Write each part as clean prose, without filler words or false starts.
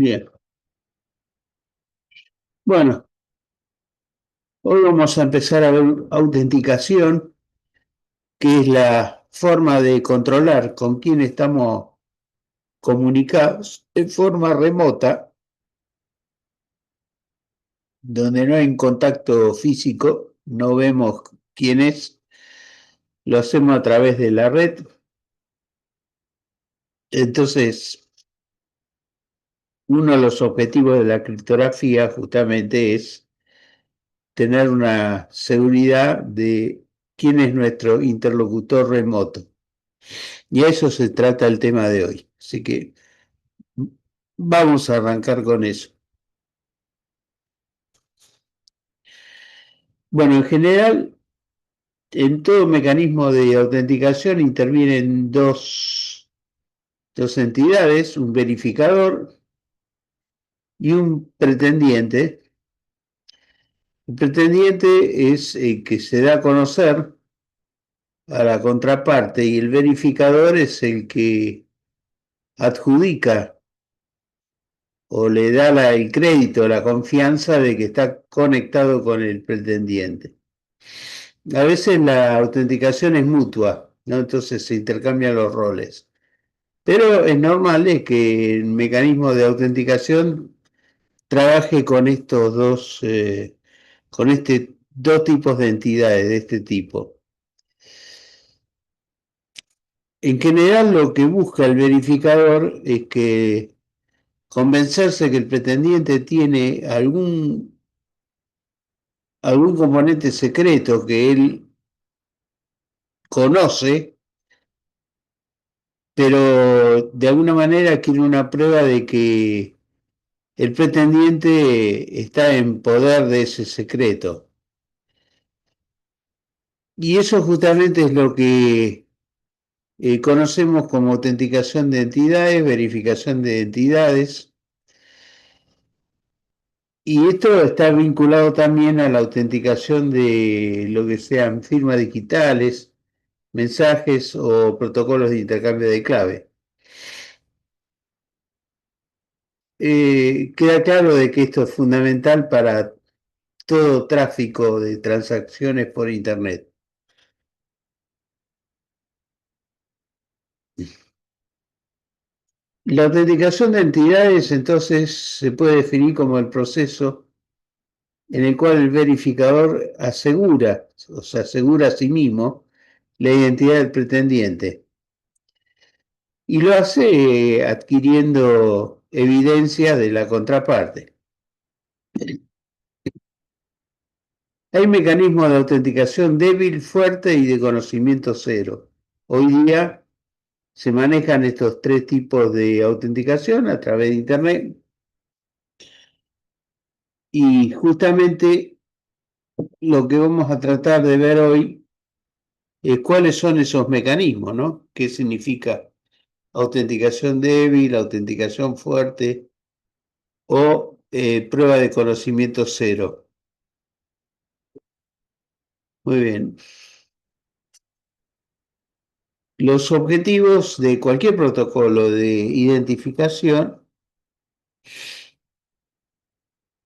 Bien, bueno, hoy vamos a empezar a ver autenticación, que es la forma de controlar con quién estamos comunicados de forma remota, donde no hay un contacto físico, no vemos quién es, lo hacemos a través de la red. Entonces, uno de los objetivos de la criptografía justamente es tener una seguridad de quién es nuestro interlocutor remoto. Y a eso se trata el tema de hoy. Así que vamos a arrancar con eso. Bueno, en general, en todo mecanismo de autenticación intervienen dos entidades, un verificador y un pretendiente. El pretendiente es el que se da a conocer a la contraparte y el verificador es el que adjudica o le da el crédito, la confianza de que está conectado con el pretendiente. A veces la autenticación es mutua, ¿no? Entonces se intercambian los roles. Pero es normal que el mecanismo de autenticación trabaje con estos dos tipos de entidades de este tipo. En general lo que busca el verificador es que convencerse que el pretendiente tiene algún componente secreto que él conoce, pero de alguna manera quiere una prueba de que el pretendiente está en poder de ese secreto. Y eso justamente es lo que conocemos como autenticación de entidades, verificación de identidades. Y esto está vinculado también a la autenticación de lo que sean firmas digitales, mensajes o protocolos de intercambio de clave. Queda claro de que esto es fundamental para todo tráfico de transacciones por Internet. La autenticación de entidades entonces se puede definir como el proceso en el cual el verificador asegura, o se asegura a sí mismo, la identidad del pretendiente. Y lo hace adquiriendo evidencia de la contraparte. Hay mecanismos de autenticación débil, fuerte y de conocimiento cero. Hoy día se manejan estos tres tipos de autenticación a través de Internet y justamente lo que vamos a tratar de ver hoy es cuáles son esos mecanismos, ¿no? ¿Qué significa autenticación débil, autenticación fuerte o prueba de conocimiento cero? Muy bien. Los objetivos de cualquier protocolo de identificación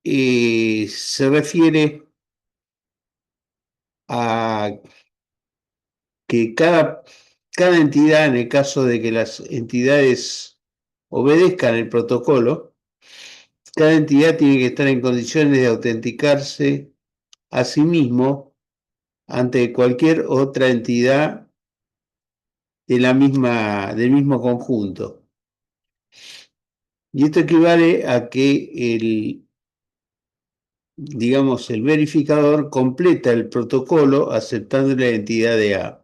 se refiere a que cada entidad, en el caso de que las entidades obedezcan el protocolo, cada entidad tiene que estar en condiciones de autenticarse a sí mismo ante cualquier otra entidad del mismo conjunto. Y esto equivale a que digamos, el verificador completa el protocolo aceptando la identidad de A.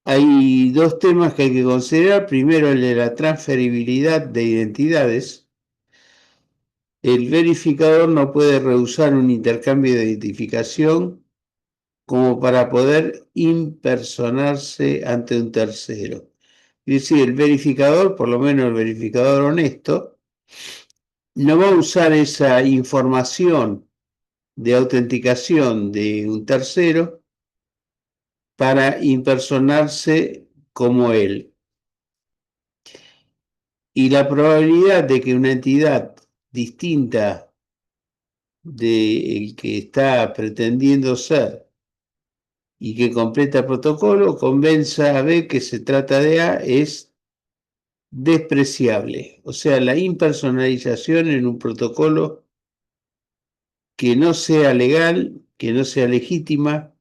Hay dos temas que hay que considerar. Primero, el de la transferibilidad de identidades. El verificador no puede rehusar un intercambio de identificación como para poder impersonarse ante un tercero. Es decir, el verificador, por lo menos el verificador honesto, no va a usar esa información de autenticación de un tercero para impersonarse como él. Y la probabilidad de que una entidad distinta del que está pretendiendo ser y que completa el protocolo convenza a B que se trata de A es despreciable. O sea, la impersonalización en un protocolo que no sea legal, que no sea legítima,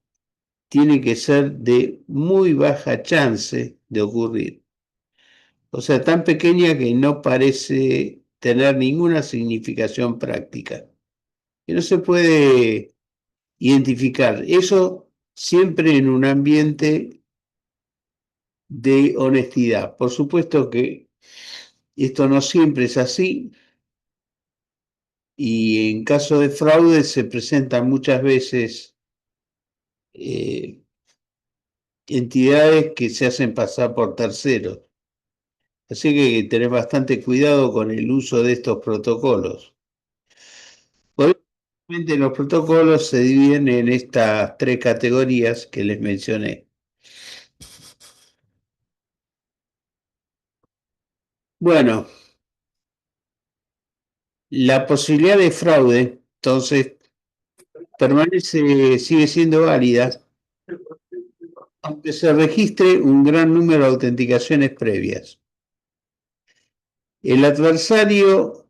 tiene que ser de muy baja chance de ocurrir. O sea, tan pequeña que no parece tener ninguna significación práctica, que no se puede identificar. Eso siempre en un ambiente de honestidad. Por supuesto que esto no siempre es así y en caso de fraude se presentan muchas veces eh, entidades que se hacen pasar por terceros. Así que hay que tener bastante cuidado con el uso de estos protocolos. Obviamente los protocolos se dividen en estas tres categorías que les mencioné. Bueno, la posibilidad de fraude, entonces, permanece, sigue siendo válida, aunque se registre un gran número de autenticaciones previas. El adversario,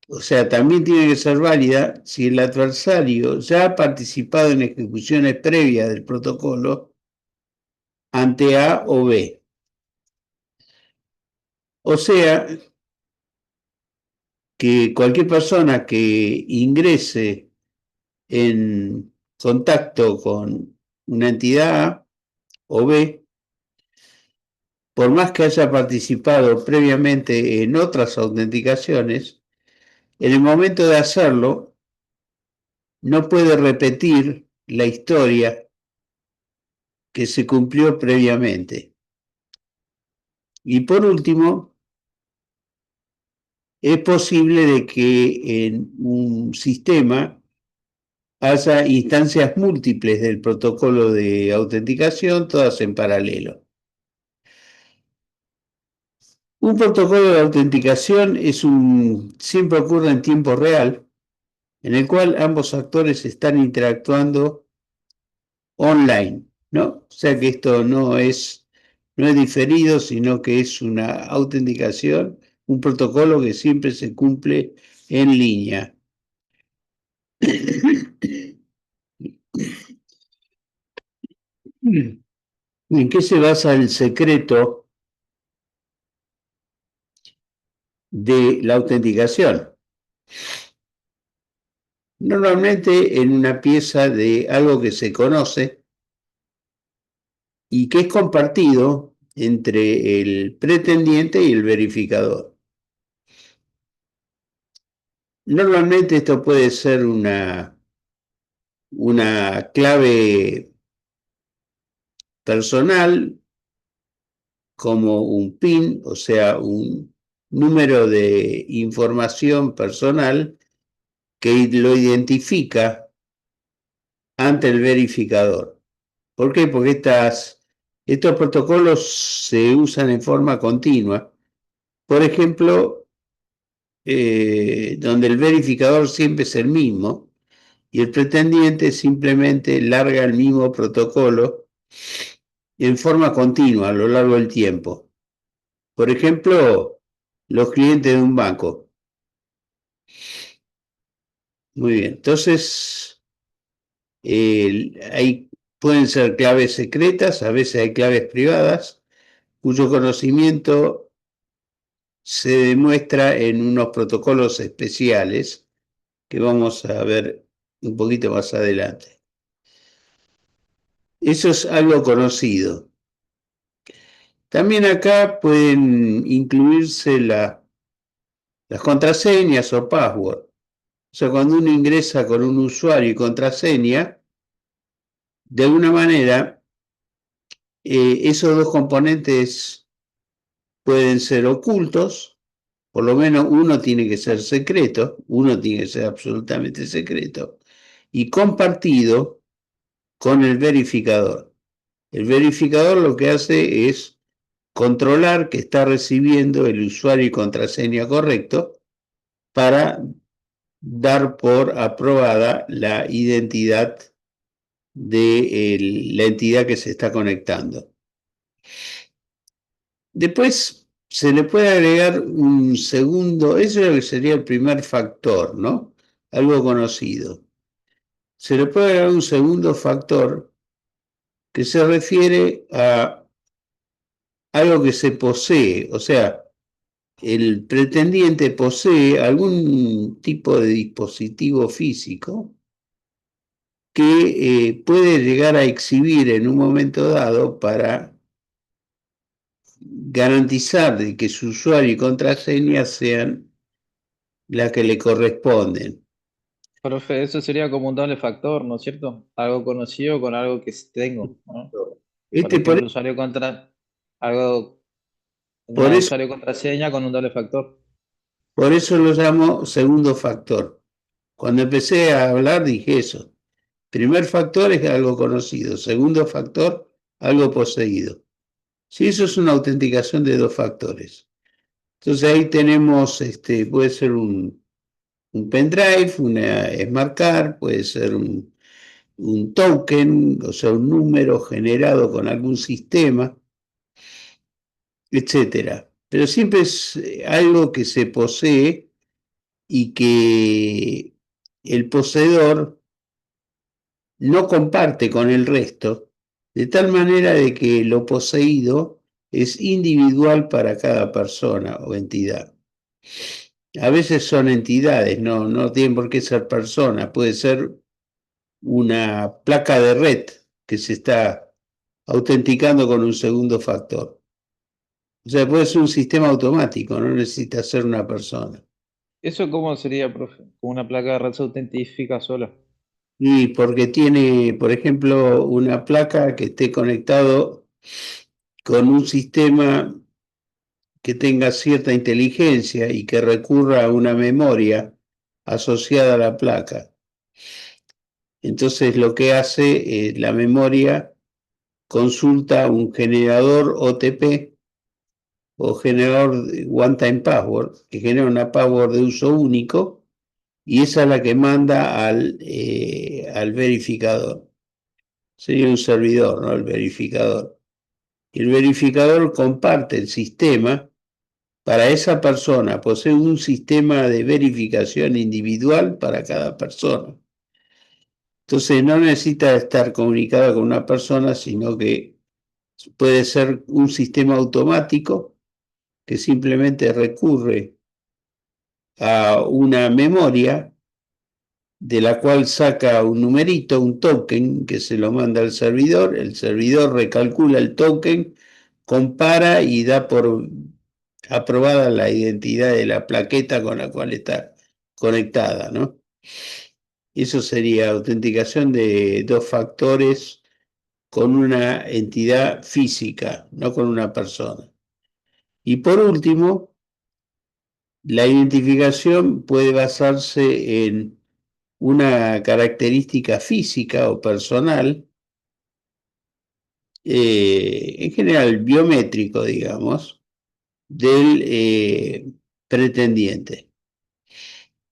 o sea, también tiene que ser válida si el adversario ya ha participado en ejecuciones previas del protocolo ante A o B. O sea, que cualquier persona que ingrese en contacto con una entidad A o B, por más que haya participado previamente en otras autenticaciones, en el momento de hacerlo no puede repetir la historia que se cumplió previamente. Y por último, es posible de que en un sistema haya instancias múltiples del protocolo de autenticación, todas en paralelo. Un protocolo de autenticación siempre ocurre en tiempo real, en el cual ambos actores están interactuando online, ¿no? O sea que esto no es diferido, sino que es una autenticación, un protocolo que siempre se cumple en línea. ¿En qué se basa el secreto de la autenticación? Normalmente en una pieza de algo que se conoce y que es compartido entre el pretendiente y el verificador. Normalmente esto puede ser una clave personal como un PIN, o sea, un número de información personal que lo identifica ante el verificador. ¿Por qué? Porque estos protocolos se usan en forma continua. Por ejemplo, donde el verificador siempre es el mismo y el pretendiente simplemente larga el mismo protocolo en forma continua a lo largo del tiempo. Por ejemplo, los clientes de un banco. Muy bien, entonces pueden ser claves secretas, a veces hay claves privadas, cuyo conocimiento se demuestra en unos protocolos especiales que vamos a ver un poquito más adelante. Eso es algo conocido. También acá pueden incluirse las contraseñas o password. O sea, cuando uno ingresa con un usuario y contraseña, de alguna manera esos dos componentes pueden ser ocultos, por lo menos uno tiene que ser secreto, uno tiene que ser absolutamente secreto, y compartido con el verificador. El verificador lo que hace es controlar que está recibiendo el usuario y contraseña correcto para dar por aprobada la identidad de la entidad que se está conectando. Después se le puede agregar un segundo, eso es lo que sería el primer factor, ¿no? Algo conocido. Se le puede agregar un segundo factor que se refiere a algo que se posee, o sea, el pretendiente posee algún tipo de dispositivo físico que puede llegar a exhibir en un momento dado para garantizar de que su usuario y contraseña sean las que le corresponden. Profe, eso sería como un doble factor, ¿no es cierto? Algo conocido con algo que tengo, ¿no? Por Este, ejemplo, algo, por una eso, usuario y contraseña con un doble factor. por eso lo llamo segundo factor. Cuando empecé a hablar dije eso. Primer factor es algo conocido. Segundo factor, algo poseído. Si eso es una autenticación de dos factores. Entonces ahí tenemos, puede ser un pendrive, una smart card, puede ser un token, o sea, un número generado con algún sistema, etcétera. Pero siempre es algo que se posee y que el poseedor no comparte con el resto, de tal manera de que lo poseído es individual para cada persona o entidad. A veces son entidades, no tienen por qué ser personas, puede ser una placa de red que se está autenticando con un segundo factor. O sea, puede ser un sistema automático, no necesita ser una persona. ¿Eso cómo sería, profe? Como una placa de red se autentifica sola. Y porque tiene, por ejemplo, una placa que esté conectado con un sistema que tenga cierta inteligencia y que recurra a una memoria asociada a la placa. Entonces lo que hace la memoria consulta un generador OTP o generador de One Time Password, que genera una password de uso único, y esa es la que manda al verificador. Sería un servidor, ¿no? El verificador. Y el verificador comparte el sistema. Para esa persona posee un sistema de verificación individual para cada persona. Entonces no necesita estar comunicado con una persona, sino que puede ser un sistema automático que simplemente recurre a una memoria de la cual saca un numerito, un token, que se lo manda al servidor, el servidor recalcula el token, compara y da por aprobada la identidad de la plaqueta con la cual está conectada, ¿no? Eso sería autenticación de dos factores con una entidad física, no con una persona. Y por último, la identificación puede basarse en una característica física o personal, en general biométrico, digamos, del pretendiente.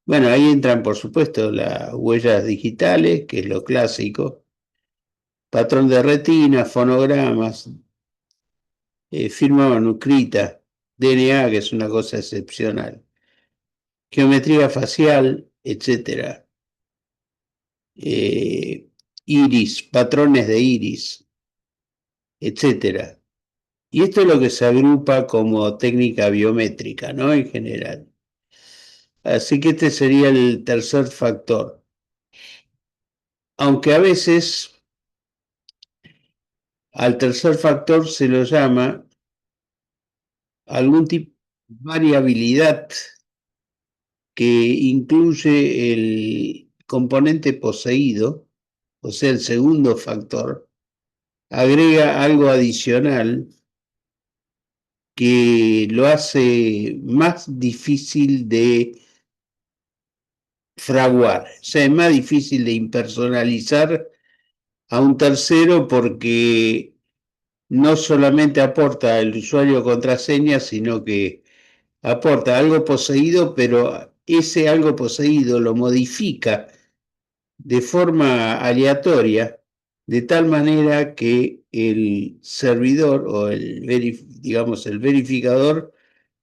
Bueno, ahí entran, por supuesto, las huellas digitales, que es lo clásico, patrón de retina, fonogramas, firma manuscrita, DNA, que es una cosa excepcional, geometría facial, etcétera, iris, patrones de iris, etcétera. Y esto es lo que se agrupa como técnica biométrica, ¿no? En general. Así que este sería el tercer factor. Aunque a veces al tercer factor se lo llama algún tipo de variabilidad que incluye el componente poseído, o sea, el segundo factor, agrega algo adicional que lo hace más difícil de fraguar, o sea, es más difícil de impersonalizar a un tercero porque no solamente aporta el usuario contraseña, sino que aporta algo poseído, pero ese algo poseído lo modifica de forma aleatoria, de tal manera que el servidor o digamos, el verificador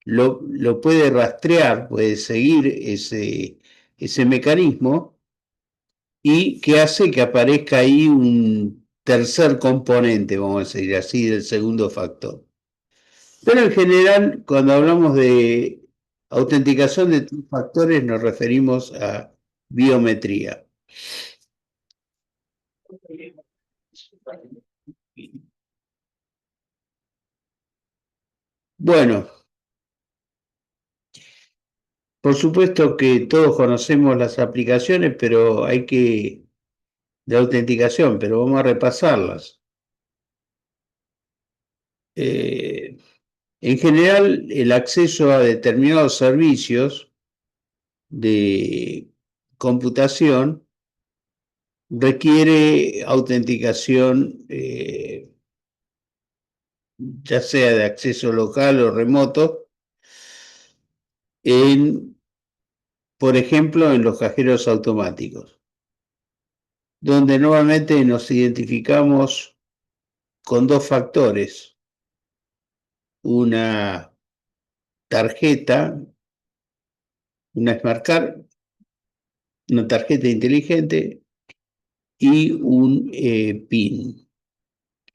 lo puede rastrear, puede seguir ese mecanismo y que hace que aparezca ahí un tercer componente, vamos a decir así, del segundo factor. Pero en general, cuando hablamos de autenticación de tres factores, nos referimos a biometría. Bueno, por supuesto que todos conocemos las aplicaciones, pero de autenticación, pero vamos a repasarlas. Eh, en general, el acceso a determinados servicios de computación requiere autenticación, ya sea de acceso local o remoto, por ejemplo, en los cajeros automáticos, donde normalmente nos identificamos con dos factores: una tarjeta, una Smart Card, una tarjeta inteligente y un PIN.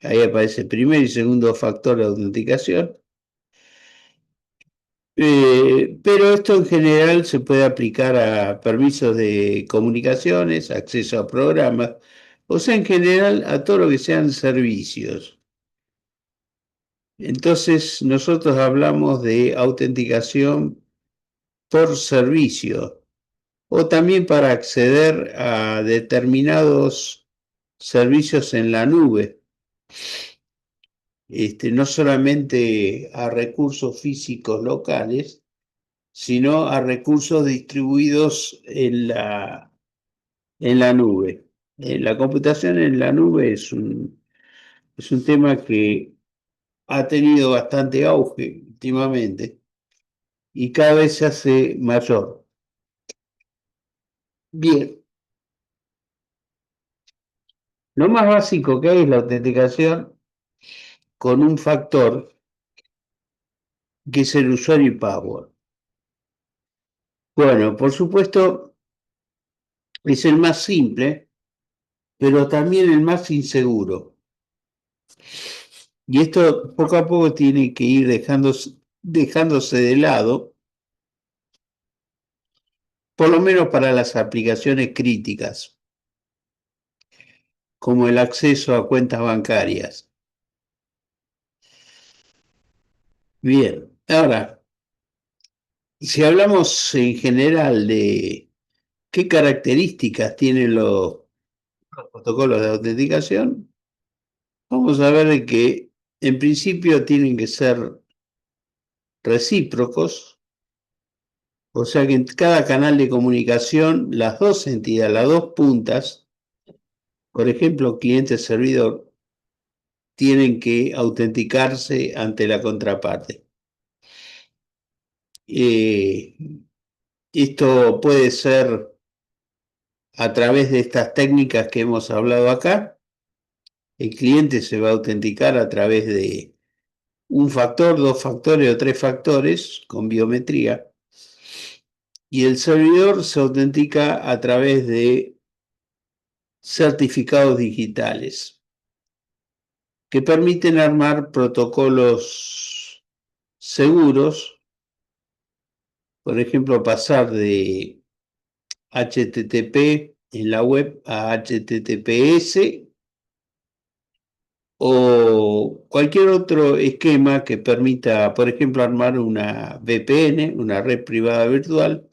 Ahí aparece el primer y segundo factor de autenticación. Pero esto en general se puede aplicar a permisos de comunicaciones, acceso a programas, o sea, en general a todo lo que sean servicios. Entonces, nosotros hablamos de autenticación por servicio o también para acceder a determinados servicios en la nube, no solamente a recursos físicos locales, sino a recursos distribuidos en la nube. La computación en la nube es un tema que ha tenido bastante auge últimamente y cada vez se hace mayor. Bien, lo más básico que hay es la autenticación con un factor que es el usuario y password. Bueno, por supuesto, es el más simple, pero también el más inseguro. Y esto poco a poco tiene que ir dejándose de lado, por lo menos para las aplicaciones críticas, como el acceso a cuentas bancarias. Bien, ahora, si hablamos en general de qué características tienen los protocolos de autenticación, vamos a ver que en principio tienen que ser recíprocos, o sea que en cada canal de comunicación las dos entidades, las dos puntas, por ejemplo, cliente-servidor, tienen que autenticarse ante la contraparte. Eh, Esto puede ser a través de estas técnicas que hemos hablado acá. El cliente se va a autenticar a través de un factor, dos factores o tres factores con biometría. Y el servidor se autentica a través de certificados digitales que permiten armar protocolos seguros, por ejemplo, pasar de HTTP en la web a HTTPS o cualquier otro esquema que permita, por ejemplo, armar una VPN, una red privada virtual,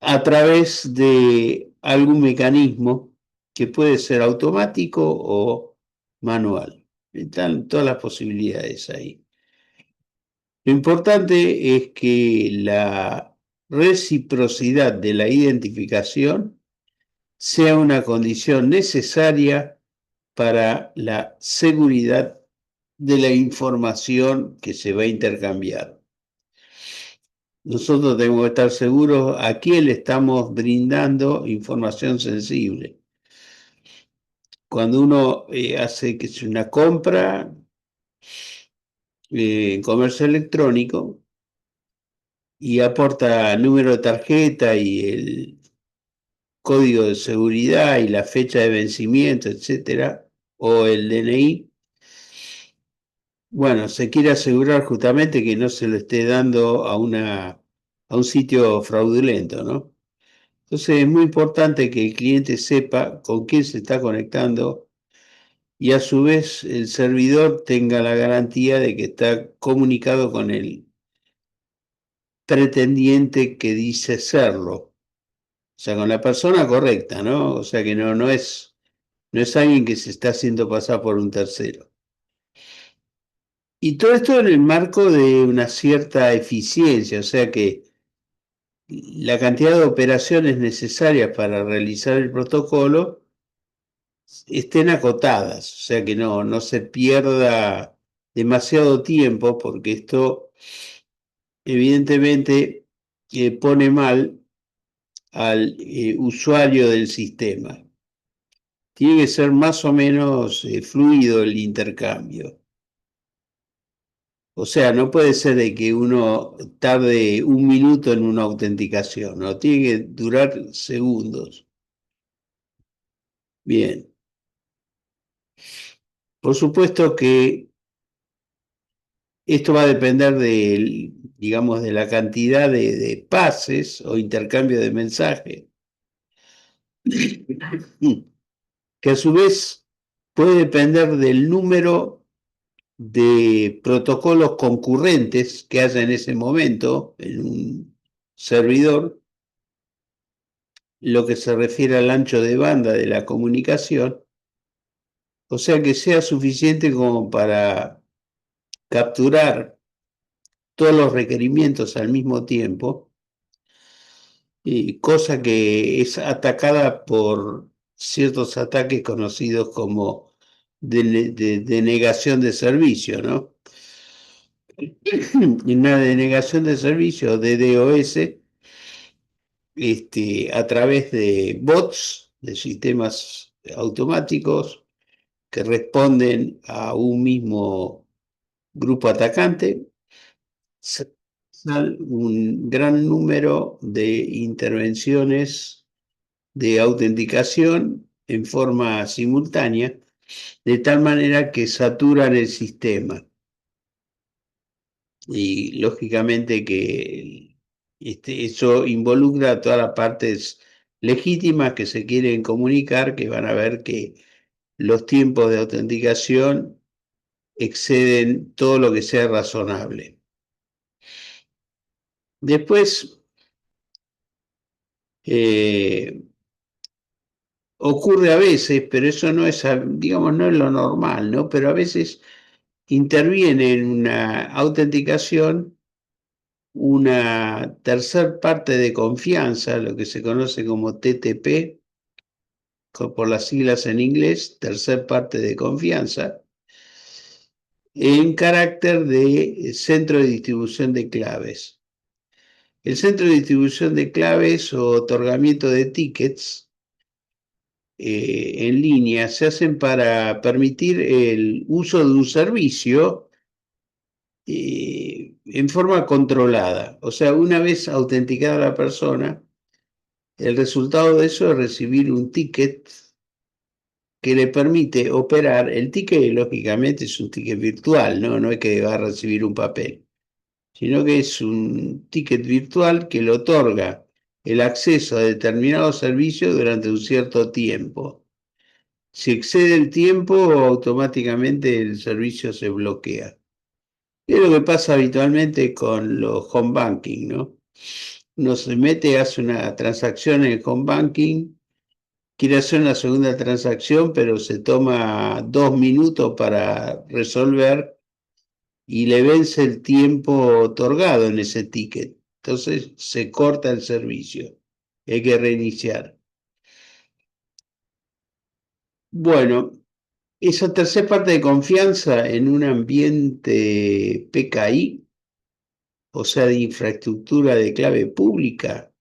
a través de algún mecanismo que puede ser automático o manual. Están todas las posibilidades ahí. Lo importante es que la reciprocidad de la identificación sea una condición necesaria para la seguridad de la información que se va a intercambiar. Nosotros tenemos que estar seguros a quién le estamos brindando información sensible. Cuando uno hace que es una compra en comercio electrónico y aporta número de tarjeta y el código de seguridad y la fecha de vencimiento, etcétera, o el DNI, bueno, se quiere asegurar justamente que no se lo esté dando a un sitio fraudulento, ¿no? Entonces es muy importante que el cliente sepa con quién se está conectando y a su vez el servidor tenga la garantía de que está comunicado con el pretendiente que dice serlo. O sea, con la persona correcta, ¿no? O sea que no es alguien que se está haciendo pasar por un tercero. Y todo esto en el marco de una cierta eficiencia, o sea que la cantidad de operaciones necesarias para realizar el protocolo estén acotadas, o sea que no se pierda demasiado tiempo, porque esto evidentemente pone mal al usuario del sistema. Tiene que ser más o menos fluido el intercambio. O sea, no puede ser de que uno tarde un minuto en una autenticación, ¿no? Tiene que durar segundos. Bien. Por supuesto que esto va a depender digamos, de la cantidad de pases o intercambio de mensajes, que a su vez puede depender del número de protocolos concurrentes que haya en ese momento en un servidor, lo que se refiere al ancho de banda de la comunicación, o sea que sea suficiente como para capturar todos los requerimientos al mismo tiempo, cosa que es atacada por ciertos ataques conocidos como denegación de servicio, ¿no? Y una denegación de servicio, DDoS, a través de bots, de sistemas automáticos que responden a un mismo grupo atacante, un gran número de intervenciones de autenticación en forma simultánea, de tal manera que saturan el sistema. Y lógicamente que eso involucra a todas las partes legítimas que se quieren comunicar, que van a ver que los tiempos de autenticación exceden todo lo que sea razonable. Después, ocurre a veces, pero eso no es, digamos, no es lo normal, ¿no? Pero a veces interviene en una autenticación una tercer parte de confianza, lo que se conoce como TTP, por las siglas en inglés, tercer parte de confianza, en carácter de centro de distribución de claves. El centro de distribución de claves o otorgamiento de tickets en línea se hacen para permitir el uso de un servicio en forma controlada. O sea, una vez autenticada la persona, el resultado de eso es recibir un ticket que le permite operar. El ticket, lógicamente, es un ticket virtual, ¿no? No es que va a recibir un papel, sino que es un ticket virtual que le otorga el acceso a determinados servicios durante un cierto tiempo. Si excede el tiempo, automáticamente el servicio se bloquea. Es lo que pasa habitualmente con los home banking, ¿no? Uno se mete, hace una transacción en el home banking, quiere hacer una segunda transacción, pero se toma 2 minutos para resolver y le vence el tiempo otorgado en ese ticket. Entonces se corta el servicio. Hay que reiniciar. Bueno, Esa tercera parte de confianza en un ambiente PKI, o sea, de infraestructura de clave pública,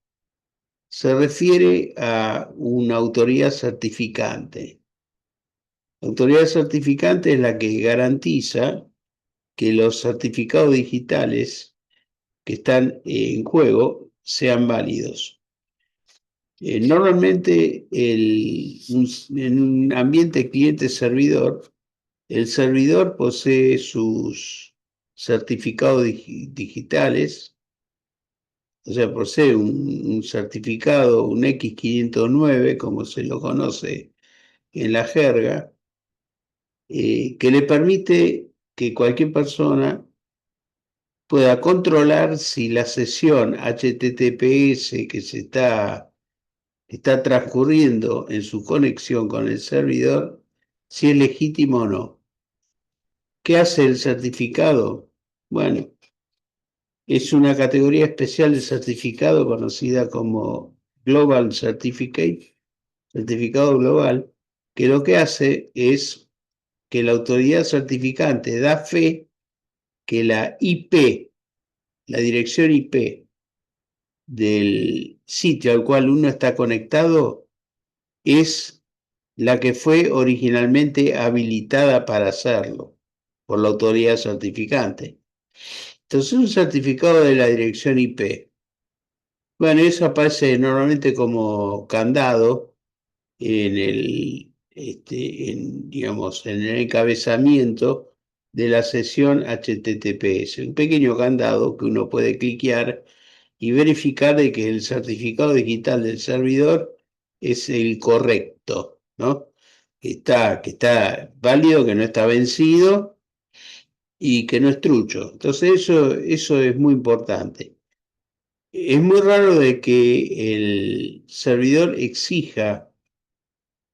se refiere a una autoridad certificante. La autoridad certificante es la que garantiza que los certificados digitales que están en juego sean válidos. Normalmente en un ambiente cliente-servidor, el servidor posee sus certificados digitales, o sea, posee un certificado, un X509, como se lo conoce en la jerga, que le permite que cualquier persona pueda controlar si la sesión HTTPS que está transcurriendo en su conexión con el servidor, si es legítimo o no. ¿Qué hace el certificado? Bueno, es una categoría especial de certificado conocida como Global Certificate, certificado global, que lo que hace es que la autoridad certificante da fe que la IP, la dirección IP del sitio al cual uno está conectado es la que fue originalmente habilitada para hacerlo por la autoridad certificante. Entonces, un certificado de la dirección IP. Bueno, eso aparece normalmente como candado en digamos, en el encabezamiento de la sesión HTTPS. Un pequeño candado que uno puede cliquear y verificar de que el certificado digital del servidor es el correcto, ¿no? Que está válido, que no está vencido y que no es trucho. Entonces eso es muy importante. Es muy raro de que el servidor exija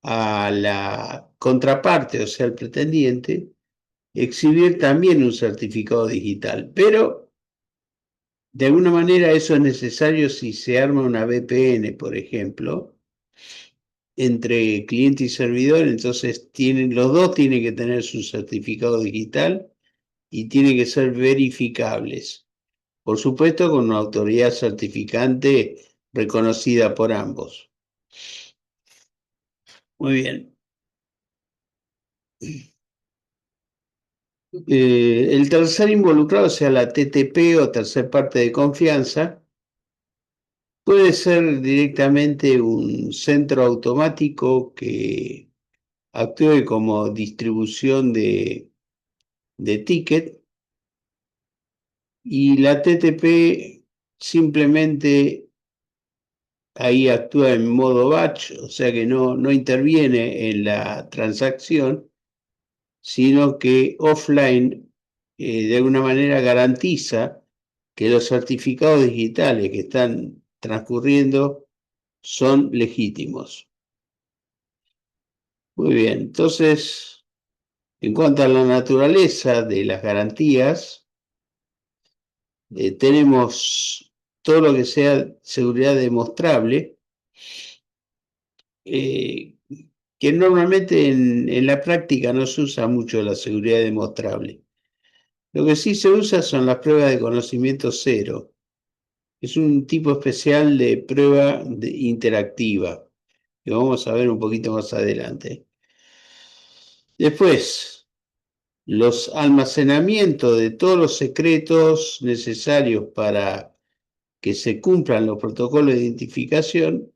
a la contraparte, o sea, al pretendiente, exhibir también un certificado digital, pero de alguna manera eso es necesario si se arma una VPN, por ejemplo, entre cliente y servidor, entonces los dos tienen que tener su certificado digital y tienen que ser verificables. Por supuesto, con una autoridad certificante reconocida por ambos. Muy bien. El tercer involucrado, o sea, la TTP o tercer parte de confianza, puede ser directamente un centro automático que actúe como distribución de ticket y la TTP simplemente ahí actúa en modo batch, o sea que no interviene en la transacción, sino que offline de alguna manera garantiza que los certificados digitales que están transcurriendo son legítimos. Muy bien, entonces, en cuanto a la naturaleza de las garantías, tenemos todo lo que sea seguridad demostrable, eh, que normalmente en la práctica no se usa mucho la seguridad demostrable. Lo que sí se usa son las pruebas de conocimiento cero. Es un tipo especial de prueba interactiva, que vamos a ver un poquito más adelante. Después, los almacenamientos de todos los secretos necesarios para que se cumplan los protocolos de identificación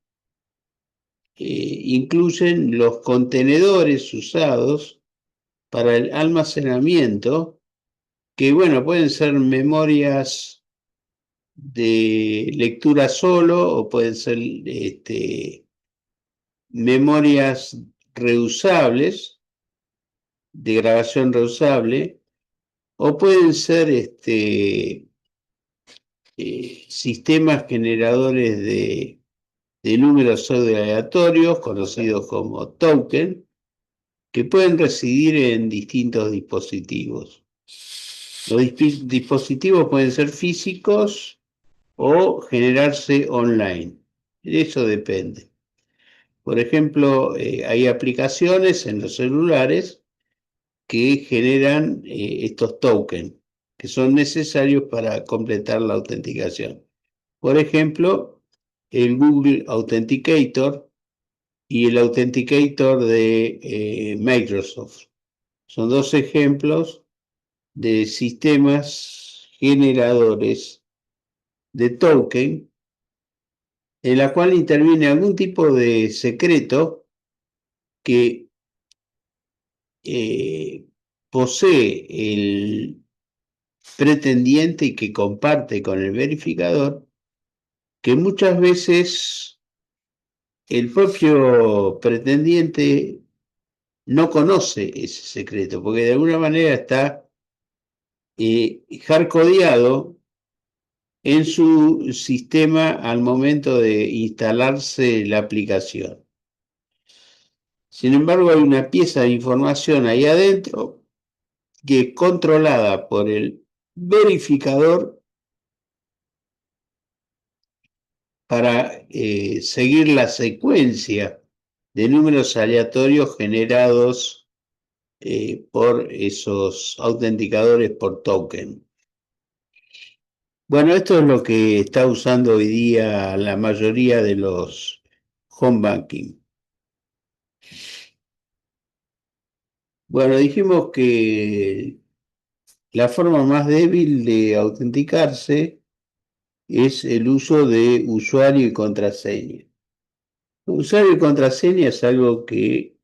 incluyen los contenedores usados para el almacenamiento, que bueno, pueden ser memorias de lectura solo o pueden ser memorias reusables, de grabación reusable, o pueden ser sistemas generadores de números pseudo aleatorios, conocidos como token, que pueden residir en distintos dispositivos. Los dispositivos pueden ser físicos o generarse online. Eso depende. Por ejemplo, hay aplicaciones en los celulares que generan estos tokens, que son necesarios para completar la autenticación. Por ejemplo, el Google Authenticator y el Authenticator de Microsoft. Son dos ejemplos de sistemas generadores de token en la cual interviene algún tipo de secreto que posee el pretendiente y que comparte con el verificador, que muchas veces el propio pretendiente no conoce ese secreto, porque de alguna manera está hardcodeado en su sistema al momento de instalarse la aplicación. Sin embargo, hay una pieza de información ahí adentro que es controlada por el verificador para seguir la secuencia de números aleatorios generados por esos autenticadores por token. Bueno, esto es lo que está usando hoy día la mayoría de los home banking. Bueno, dijimos que la forma más débil de autenticarse es el uso de usuario y contraseña. Usuario y contraseña es algo que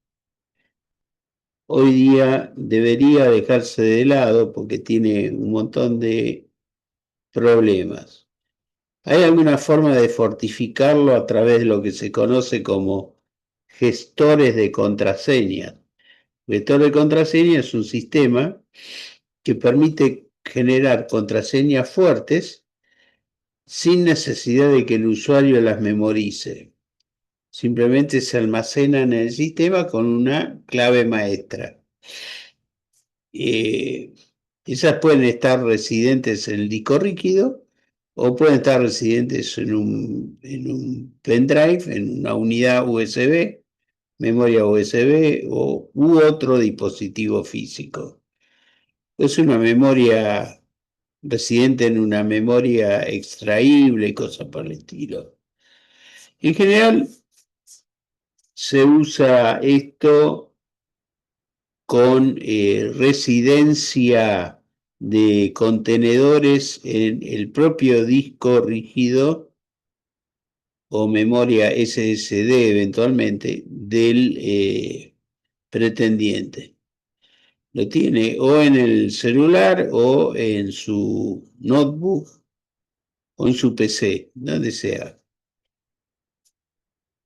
hoy día debería dejarse de lado porque tiene un montón de problemas. ¿Hay alguna forma de fortificarlo a través de lo que se conoce como gestores de contraseñas? Gestor de contraseña es un sistema que permite generar contraseñas fuertes sin necesidad de que el usuario las memorice. Simplemente se almacenan en el sistema con una clave maestra. Esas pueden estar residentes en el disco rígido o pueden estar residentes en un pendrive, en una unidad USB, memoria USB u otro dispositivo físico. Es una memoria residente en una memoria extraíble y cosas por el estilo. En general, se usa esto con residencia de contenedores en el propio disco rígido o memoria SSD eventualmente del pretendiente. Lo tiene o en el celular o en su notebook o en su PC, donde sea.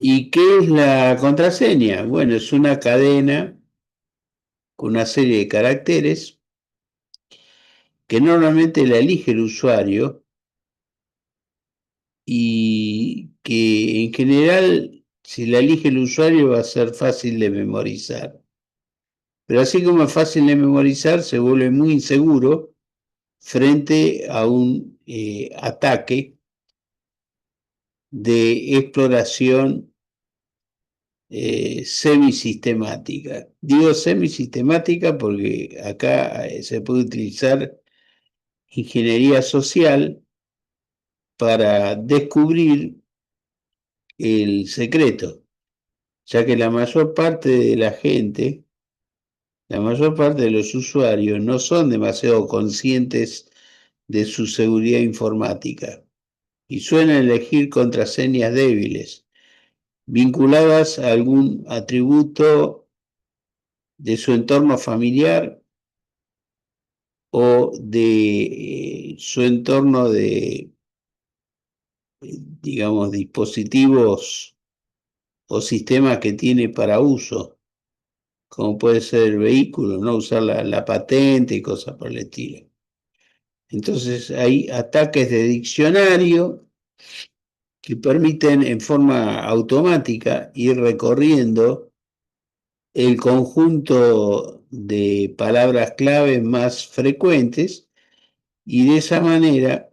¿Y qué es la contraseña? Bueno, es una cadena con una serie de caracteres que normalmente la elige el usuario y que en general, si la elige el usuario, va a ser fácil de memorizar. Pero así como es fácil de memorizar, se vuelve muy inseguro frente a un ataque de exploración semisistemática. Digo semisistemática porque acá se puede utilizar ingeniería social para descubrir el secreto, ya que la mayor parte de la gente, la mayor parte de los usuarios no son demasiado conscientes de su seguridad informática y suelen elegir contraseñas débiles, vinculadas a algún atributo de su entorno familiar o de su entorno de, digamos, dispositivos o sistemas que tiene para uso, como puede ser el vehículo, no usar la patente y cosas por el estilo. Entonces hay ataques de diccionario que permiten en forma automática ir recorriendo el conjunto de palabras clave más frecuentes y de esa manera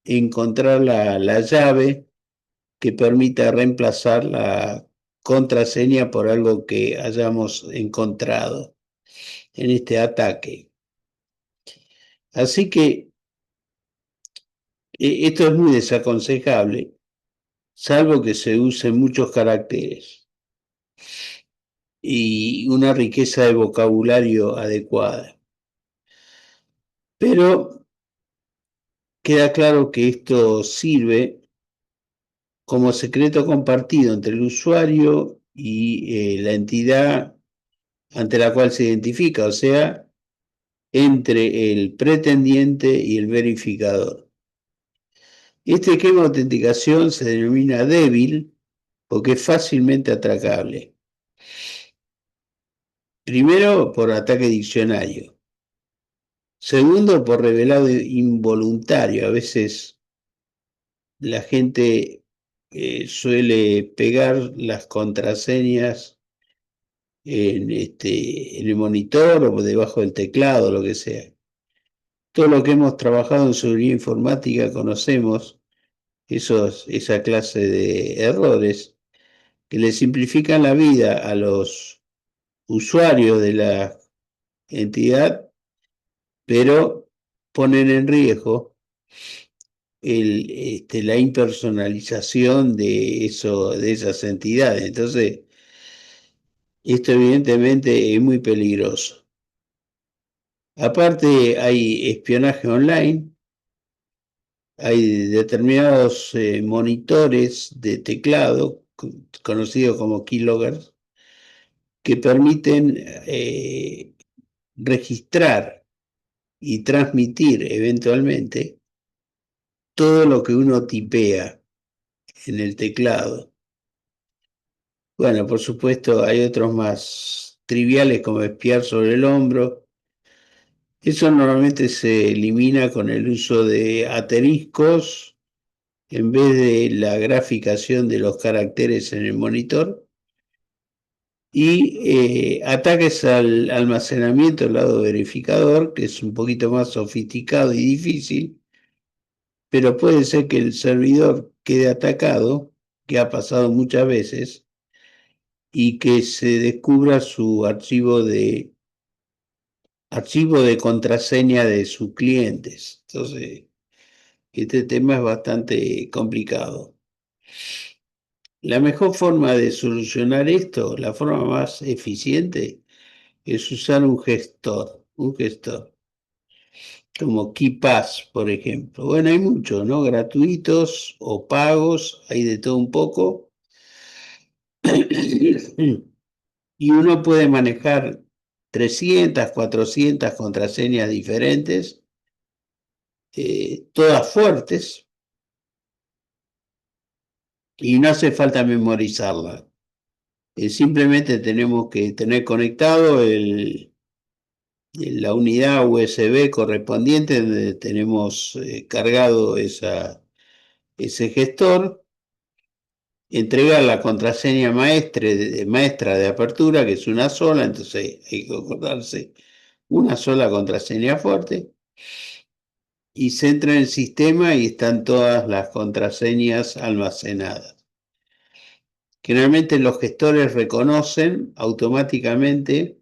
encontrar la llave que permita reemplazar la contraseña por algo que hayamos encontrado. en este ataque. Así que esto es muy desaconsejable, salvo que se usen muchos caracteres y una riqueza de vocabulario adecuada. Pero queda claro que esto sirve como secreto compartido entre el usuario y la entidad ante la cual se identifica, o sea, entre el pretendiente y el verificador. Este esquema de autenticación se denomina débil porque es fácilmente atracable. Primero, por ataque diccionario. Segundo, por revelado involuntario. A veces la gente suele pegar las contraseñas en el monitor o debajo del teclado, lo que sea. Todo lo que hemos trabajado en seguridad informática conocemos esa clase de errores que le simplifican la vida a los usuarios de la entidad, pero ponen en riesgo la impersonalización de esas entidades. Entonces, esto evidentemente es muy peligroso. Aparte, hay espionaje online, hay determinados monitores de teclado, conocidos como keyloggers, que permiten registrar y transmitir eventualmente todo lo que uno tipea en el teclado. Bueno, por supuesto, hay otros más triviales como espiar sobre el hombro. Eso normalmente se elimina con el uso de asteriscos en vez de la graficación de los caracteres en el monitor. Y ataques al almacenamiento del lado verificador, que es un poquito más sofisticado y difícil, pero puede ser que el servidor quede atacado, que ha pasado muchas veces, y que se descubra su archivo de contraseña de sus clientes. Entonces, este tema es bastante complicado. La mejor forma de solucionar esto, la forma más eficiente, es usar un gestor, como KeePass, por ejemplo. Bueno, hay muchos, ¿no? Gratuitos o pagos, hay de todo un poco. Y uno puede manejar 300, 400 contraseñas diferentes, todas fuertes, y no hace falta memorizarlas. Simplemente tenemos que tener conectado la unidad USB correspondiente donde tenemos cargado ese gestor, entregar la contraseña maestra de apertura, que es una sola, entonces hay que acordarse una sola contraseña fuerte, y se entra en el sistema y están todas las contraseñas almacenadas. Generalmente los gestores reconocen automáticamente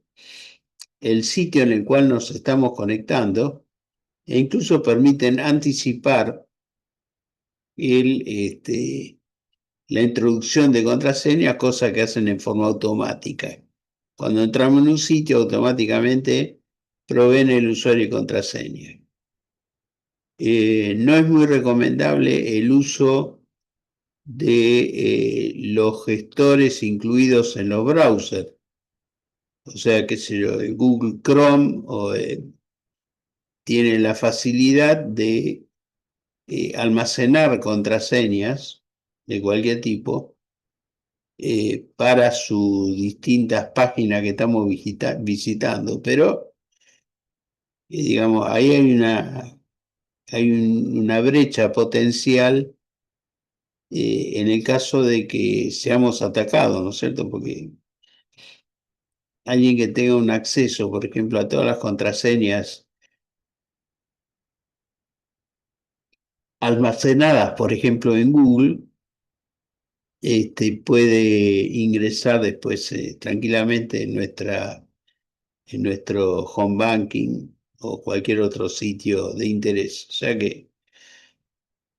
el sitio en el cual nos estamos conectando e incluso permiten anticipar la introducción de contraseña, cosa que hacen en forma automática. Cuando entramos en un sitio, automáticamente proveen el usuario y contraseña. No es muy recomendable el uso de los gestores incluidos en los browsers. O sea, que sé yo, en Google Chrome tiene la facilidad de almacenar contraseñas de cualquier tipo para sus distintas páginas que estamos visitando, pero digamos, ahí hay una brecha potencial en el caso de que seamos atacados, ¿no es cierto? Porque alguien que tenga un acceso, por ejemplo, a todas las contraseñas almacenadas, por ejemplo, en Google, puede ingresar después tranquilamente en en nuestro home banking o cualquier otro sitio de interés. O sea que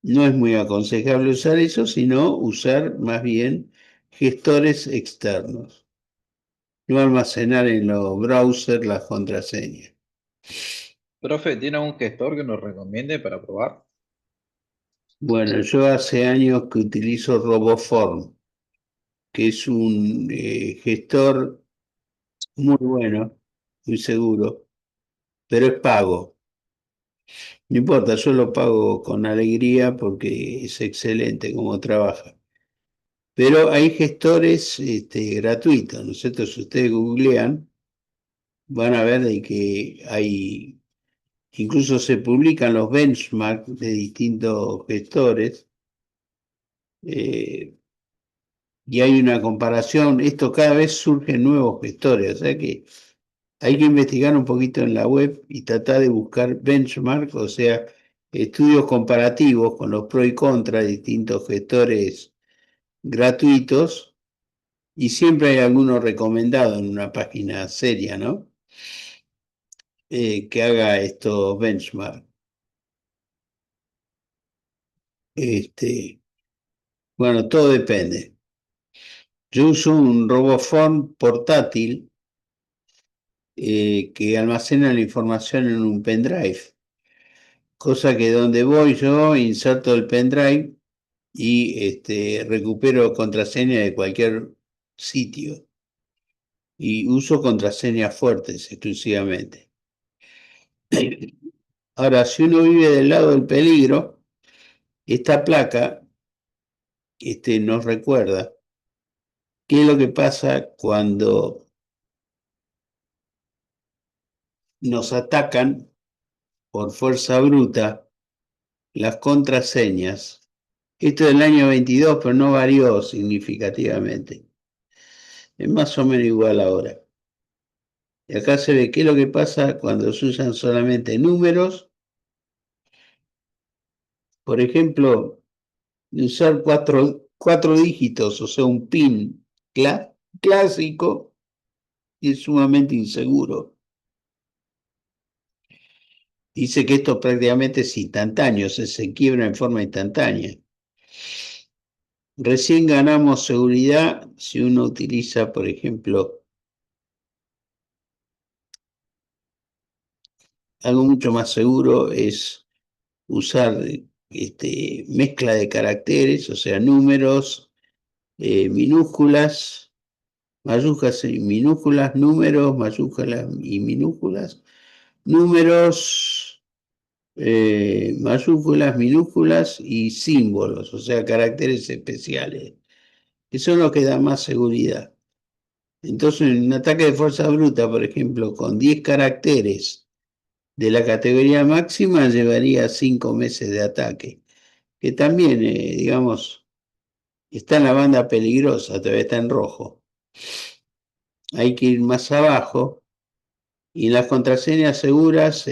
no es muy aconsejable usar eso, sino usar más bien gestores externos. No almacenar en los browsers las contraseñas. Profe, ¿tiene un gestor que nos recomiende para probar? Bueno, yo hace años que utilizo Roboform, que es un gestor muy bueno, muy seguro, pero es pago. No importa, yo lo pago con alegría porque es excelente como trabaja. Pero hay gestores gratuitos, ¿no es cierto? Si ustedes googlean, van a ver de que hay, incluso se publican los benchmarks de distintos gestores, eh, y hay una comparación. Esto cada vez surgen nuevos gestores, o sea que hay que investigar un poquito en la web y tratar de buscar benchmark, o sea, estudios comparativos con los pros y contras de distintos gestores gratuitos, y siempre hay alguno recomendado en una página seria, ¿no? Que haga estos benchmark. Bueno, todo depende. Yo uso un RoboForm portátil que almacena la información en un pendrive, cosa que donde voy yo inserto el pendrive y recupero contraseña de cualquier sitio y uso contraseñas fuertes exclusivamente. Ahora, si uno vive del lado del peligro, esta placa nos recuerda qué es lo que pasa cuando nos atacan por fuerza bruta las contraseñas. Esto es del año 22, pero no varió significativamente. Es más o menos igual ahora. Y acá se ve qué es lo que pasa cuando se usan solamente números. Por ejemplo, usar cuatro dígitos, o sea, un PIN clásico, es sumamente inseguro. Dice que esto prácticamente es instantáneo, se quiebra en forma instantánea. Recién ganamos seguridad si uno utiliza, por ejemplo, algo mucho más seguro es usar mezcla de caracteres, o sea, números, minúsculas, mayúsculas y minúsculas, números, mayúsculas y minúsculas, números, mayúsculas, minúsculas y símbolos, o sea, caracteres especiales, que son los que dan más seguridad. Entonces, en un ataque de fuerza bruta, por ejemplo, con 10 caracteres de la categoría máxima, llevaría 5 meses de ataque, que también, digamos, está en la banda peligrosa, todavía está en rojo. Hay que ir más abajo, y en las contraseñas seguras,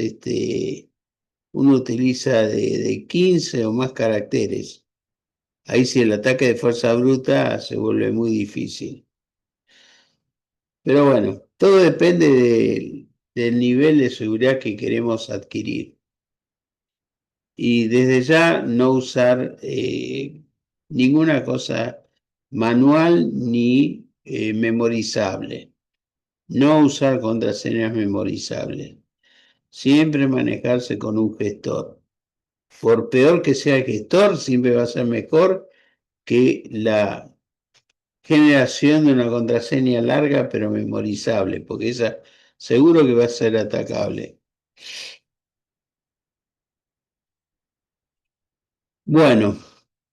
uno utiliza de 15 o más caracteres. Ahí sí el ataque de fuerza bruta se vuelve muy difícil. Pero bueno, todo depende del nivel de seguridad que queremos adquirir. Y desde ya no usar ninguna cosa manual ni memorizable. No usar contraseñas memorizables. Siempre manejarse con un gestor. Por peor que sea el gestor, siempre va a ser mejor que la generación de una contraseña larga pero memorizable, porque esa seguro que va a ser atacable. Bueno,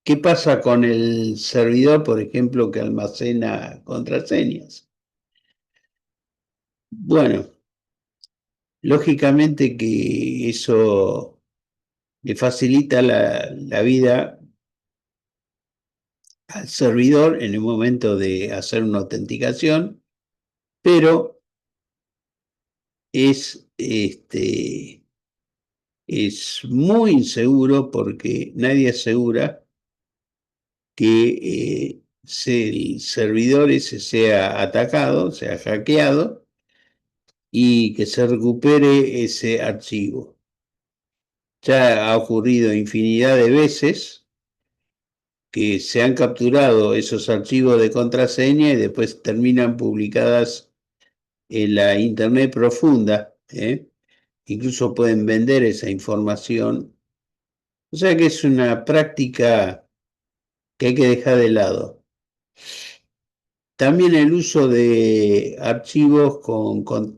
¿qué pasa con el servidor, por ejemplo, que almacena contraseñas? Bueno, lógicamente que eso le facilita la vida al servidor en el momento de hacer una autenticación, pero es muy inseguro porque nadie asegura que el servidor ese sea atacado, sea hackeado, y que se recupere ese archivo. Ya ha ocurrido infinidad de veces que se han capturado esos archivos de contraseña y después terminan publicadas en la Internet profunda, ¿eh? Incluso pueden vender esa información. O sea que es una práctica que hay que dejar de lado. También el uso de archivos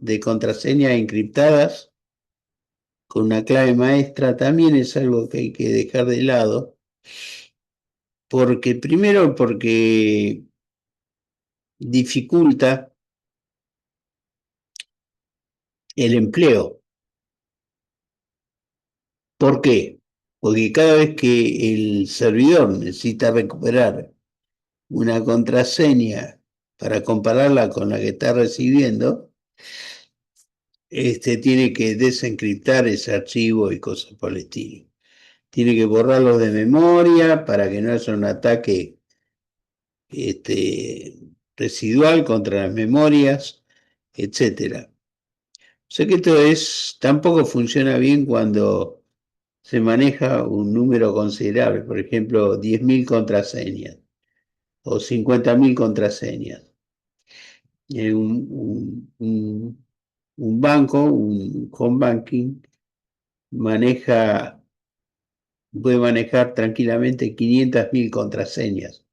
de contraseñas encriptadas con una clave maestra también es algo que hay que dejar de lado. Primero porque dificulta el empleo. ¿Por qué? Porque cada vez que el servidor necesita recuperar una contraseña para compararla con la que está recibiendo, tiene que desencriptar ese archivo y cosas por el estilo. Tiene que borrarlos de memoria para que no haya un ataque residual contra las memorias, etcétera. O sea que tampoco funciona bien cuando se maneja un número considerable, por ejemplo, 10.000 contraseñas o 50.000 contraseñas. Un banco, un home banking, puede manejar tranquilamente 500.000 contraseñas.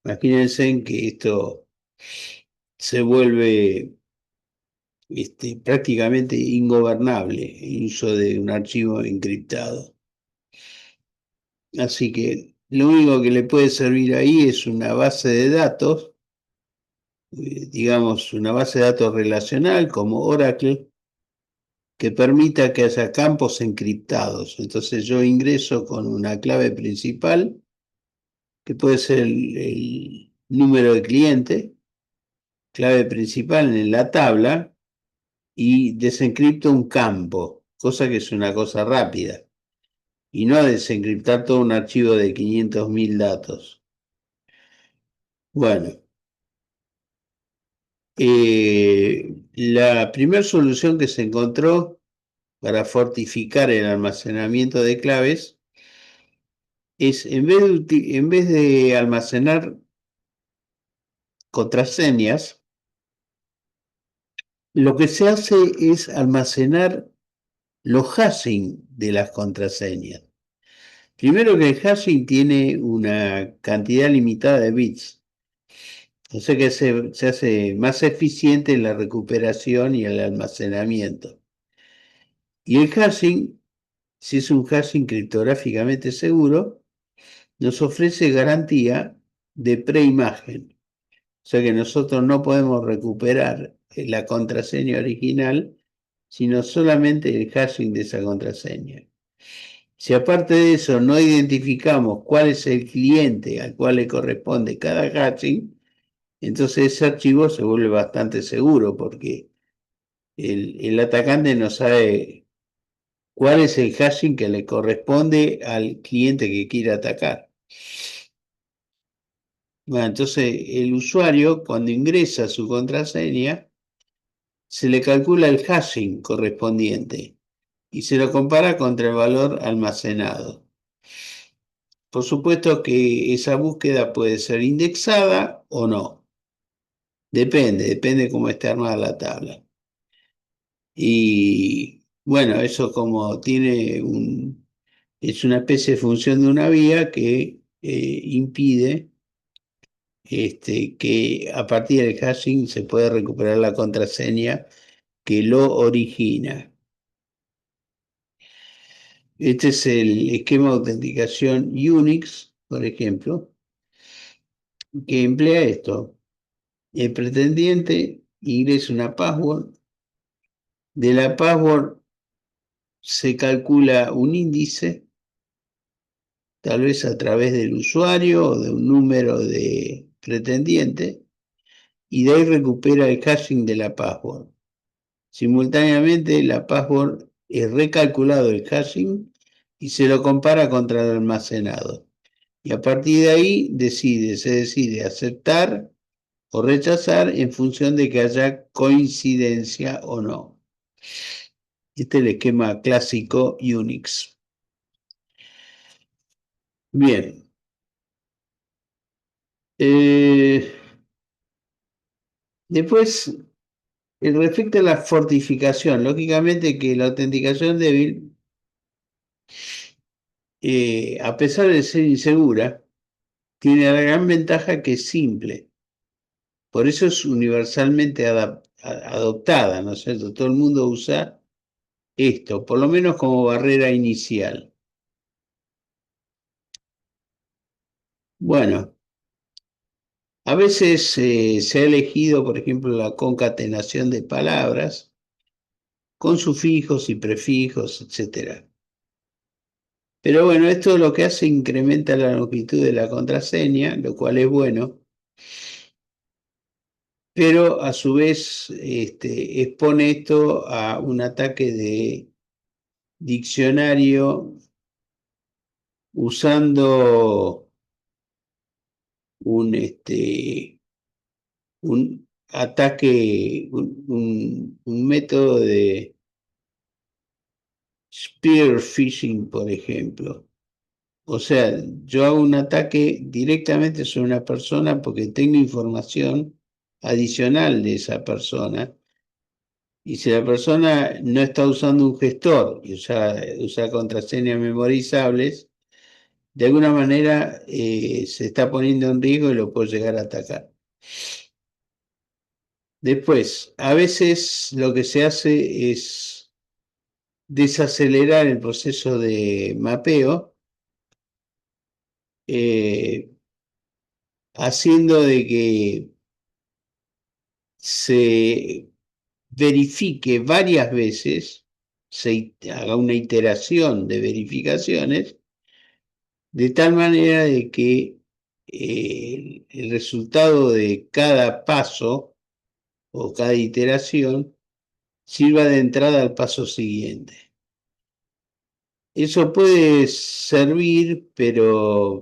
Imagínense en que esto se vuelve prácticamente ingobernable el uso de un archivo encriptado. Así que lo único que le puede servir ahí es una base de datos, digamos, una base de datos relacional como Oracle, que permita que haya campos encriptados. Entonces yo ingreso con una clave principal, que puede ser el número de cliente, clave principal en la tabla, y desencripto un campo, cosa que es una cosa rápida, y no desencriptar todo un archivo de 500.000 datos. Bueno, la primera solución que se encontró para fortificar el almacenamiento de claves es, en vez de almacenar contraseñas, lo que se hace es almacenar los hashing de las contraseñas. Primero que el hashing tiene una cantidad limitada de bits, o sea que se hace más eficiente la recuperación y el almacenamiento. Y el hashing, si es un hashing criptográficamente seguro, nos ofrece garantía de preimagen. O sea que nosotros no podemos recuperar la contraseña original, sino solamente el hashing de esa contraseña. Si aparte de eso no identificamos cuál es el cliente al cual le corresponde cada hashing, entonces ese archivo se vuelve bastante seguro porque el atacante no sabe cuál es el hashing que le corresponde al cliente que quiere atacar. Bueno, entonces el usuario cuando ingresa su contraseña se le calcula el hashing correspondiente y se lo compara contra el valor almacenado. Por supuesto que esa búsqueda puede ser indexada o no. Depende cómo esté armada la tabla. Y bueno, eso como es una especie de función de una vía que impide que a partir del hashing se pueda recuperar la contraseña que lo origina. Este es el esquema de autenticación Unix, por ejemplo, que emplea esto. El pretendiente ingresa una password. De la password se calcula un índice, tal vez a través del usuario o de un número de pretendiente, y de ahí recupera el hashing de la password. Simultáneamente, la password es recalculado el hashing y se lo compara contra el almacenado. Y a partir de ahí se decide aceptar o rechazar en función de que haya coincidencia o no. Este es el esquema clásico Unix. Bien. Eh, Después, respecto a la fortificación, lógicamente que la autenticación débil, a pesar de ser insegura, tiene la gran ventaja que es simple. Por eso es universalmente adoptada, ¿no es cierto? Todo el mundo usa esto, por lo menos como barrera inicial. Bueno, a veces se ha elegido, por ejemplo, la concatenación de palabras con sufijos y prefijos, etcétera. Pero bueno, esto lo que hace incrementa la longitud de la contraseña, lo cual es bueno, pero a su vez expone esto a un ataque de diccionario usando un ataque, un método de spear phishing, por ejemplo. O sea, yo hago un ataque directamente sobre una persona porque tengo información adicional de esa persona. Y si la persona no está usando un gestor y usa contraseñas memorizables, de alguna manera se está poniendo en riesgo y lo puede llegar a atacar. Después, a veces lo que se hace es desacelerar el proceso de mapeo, eh, haciendo de que se verifique varias veces, se haga una iteración de verificaciones, de tal manera de que el resultado de cada paso o cada iteración sirva de entrada al paso siguiente. Eso puede servir, pero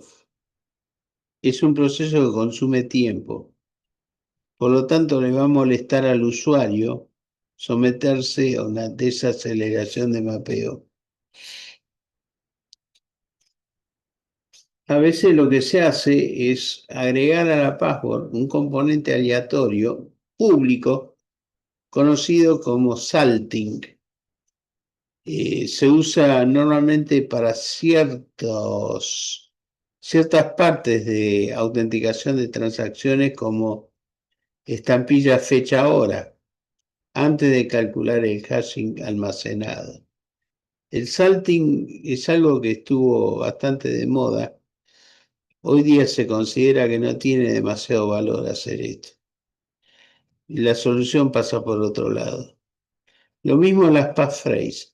es un proceso que consume tiempo. Por lo tanto, le va a molestar al usuario someterse a una desaceleración de mapeo. A veces lo que se hace es agregar a la password un componente aleatorio público conocido como salting. Se usa normalmente para ciertas partes de autenticación de transacciones como estampilla fecha hora, antes de calcular el hashing almacenado. El salting es algo que estuvo bastante de moda. Hoy día se considera que no tiene demasiado valor hacer esto. Y la solución pasa por otro lado. Lo mismo en las passphrase.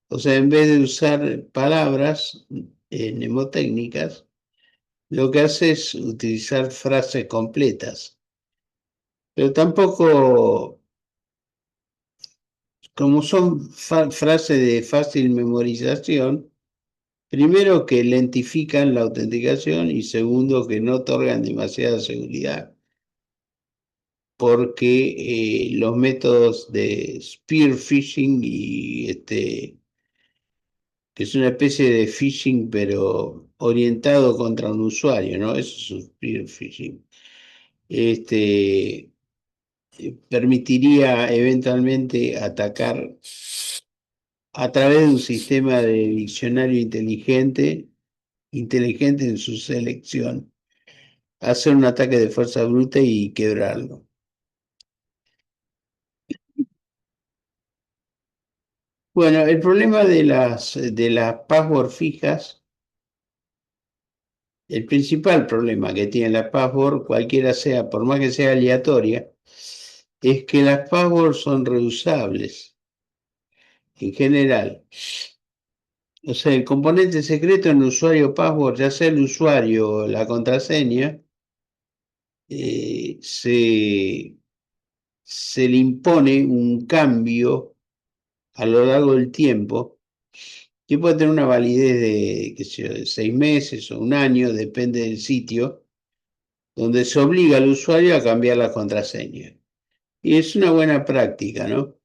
O sea, en vez de usar palabras mnemotécnicas, lo que hace es utilizar frases completas. Pero tampoco, como son frases de fácil memorización, primero que lentifican la autenticación y segundo que no otorgan demasiada seguridad, porque los métodos de spear phishing que es una especie de phishing pero orientado contra un usuario, ¿no? Eso es un spear phishing. Permitiría eventualmente atacar a través de un sistema de diccionario inteligente en su selección, hacer un ataque de fuerza bruta y quebrarlo. Bueno, el problema de las password fijas, el principal problema que tiene la password, cualquiera sea, por más que sea aleatoria, es que las passwords son reusables en general. O sea, el componente secreto en el usuario password, ya sea el usuario o la contraseña, se le impone un cambio a lo largo del tiempo que puede tener una validez de, qué sé yo, de 6 meses o un año, depende del sitio, donde se obliga al usuario a cambiar la contraseña. Y es una buena práctica, ¿no?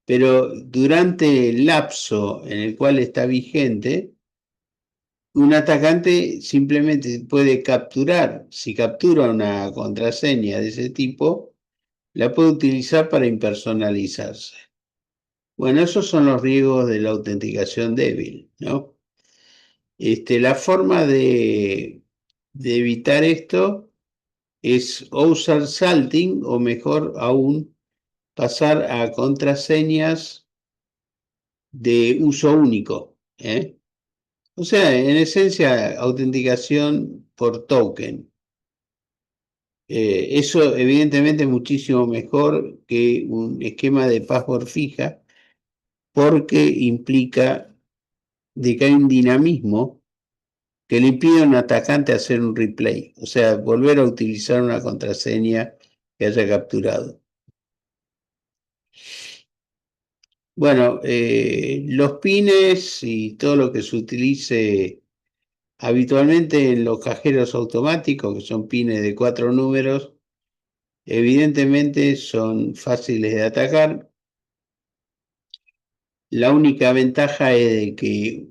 pero durante el lapso en el cual está vigente, un atacante simplemente puede capturar, si captura una contraseña de ese tipo, la puede utilizar para impersonalizarse. Bueno, esos son los riesgos de la autenticación débil, ¿no? La forma de evitar esto es o usar salting o mejor aún pasar a contraseñas de uso único, ¿eh? O sea, en esencia, autenticación por token. Eso evidentemente es muchísimo mejor que un esquema de password fija porque implica de que hay un dinamismo que le impide a un atacante hacer un replay, o sea, volver a utilizar una contraseña que haya capturado. Bueno, los pines y todo lo que se utilice habitualmente en los cajeros automáticos, que son pines de 4 números, evidentemente son fáciles de atacar. La única ventaja es de que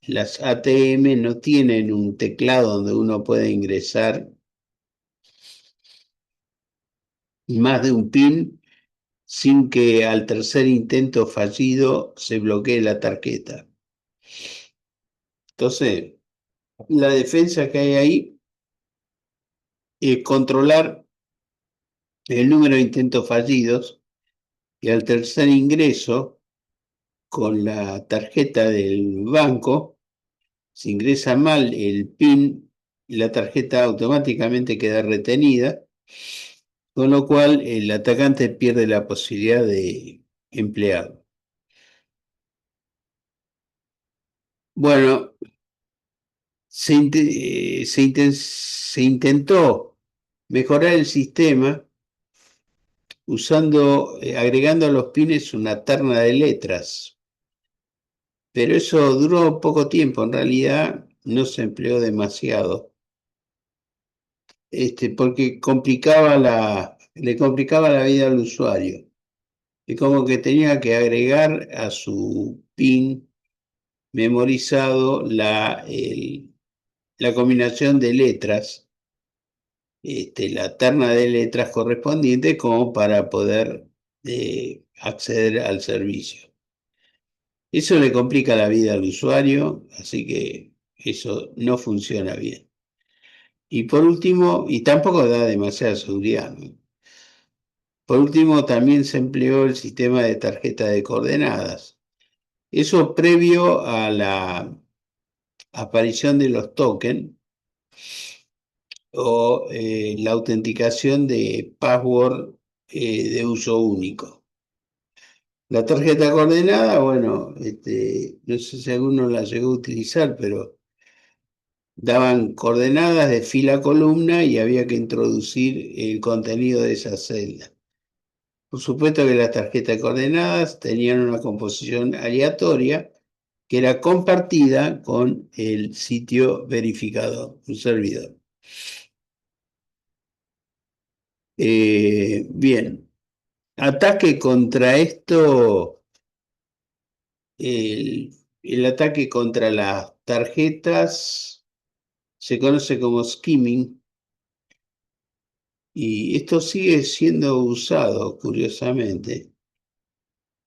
las ATM no tienen un teclado donde uno puede ingresar más de un pin sin que al tercer intento fallido se bloquee la tarjeta. Entonces, la defensa que hay ahí es controlar el número de intentos fallidos y al tercer ingreso con la tarjeta del banco, si ingresa mal el PIN, la tarjeta automáticamente queda retenida, con lo cual el atacante pierde la posibilidad de emplearlo. Bueno, se intentó mejorar el sistema agregando a los pines una terna de letras, pero eso duró poco tiempo, en realidad no se empleó demasiado, porque le complicaba la vida al usuario. Es como que tenía que agregar a su pin memorizado la combinación de letras, la terna de letras correspondiente como para poder acceder al servicio. Eso le complica la vida al usuario, así que eso no funciona bien. Y por último, y tampoco da demasiada seguridad, ¿no? Por último, también se empleó el sistema de tarjeta de coordenadas. Eso previo a la aparición de los tokens o la autenticación de password de uso único. La tarjeta coordenada, bueno, no sé si alguno la llegó a utilizar, pero daban coordenadas de fila a columna y había que introducir el contenido de esa celda. Por supuesto que las tarjetas de coordenadas tenían una composición aleatoria que era compartida con el sitio verificador, un servidor. Bien, ataque contra esto, el ataque contra las tarjetas se conoce como skimming y esto sigue siendo usado, curiosamente,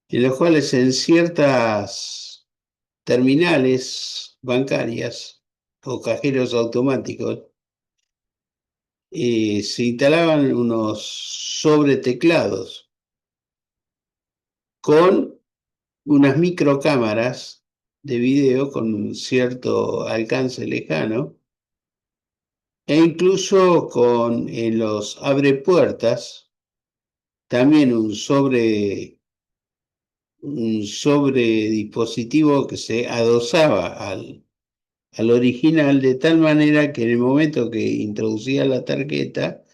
en los cuales en ciertas terminales bancarias o cajeros automáticos se instalaban unos sobreteclados con unas microcámaras de video con un cierto alcance lejano e incluso con en los abrepuertas también un sobre dispositivo que se adosaba al original de tal manera que en el momento que introducía la tarjeta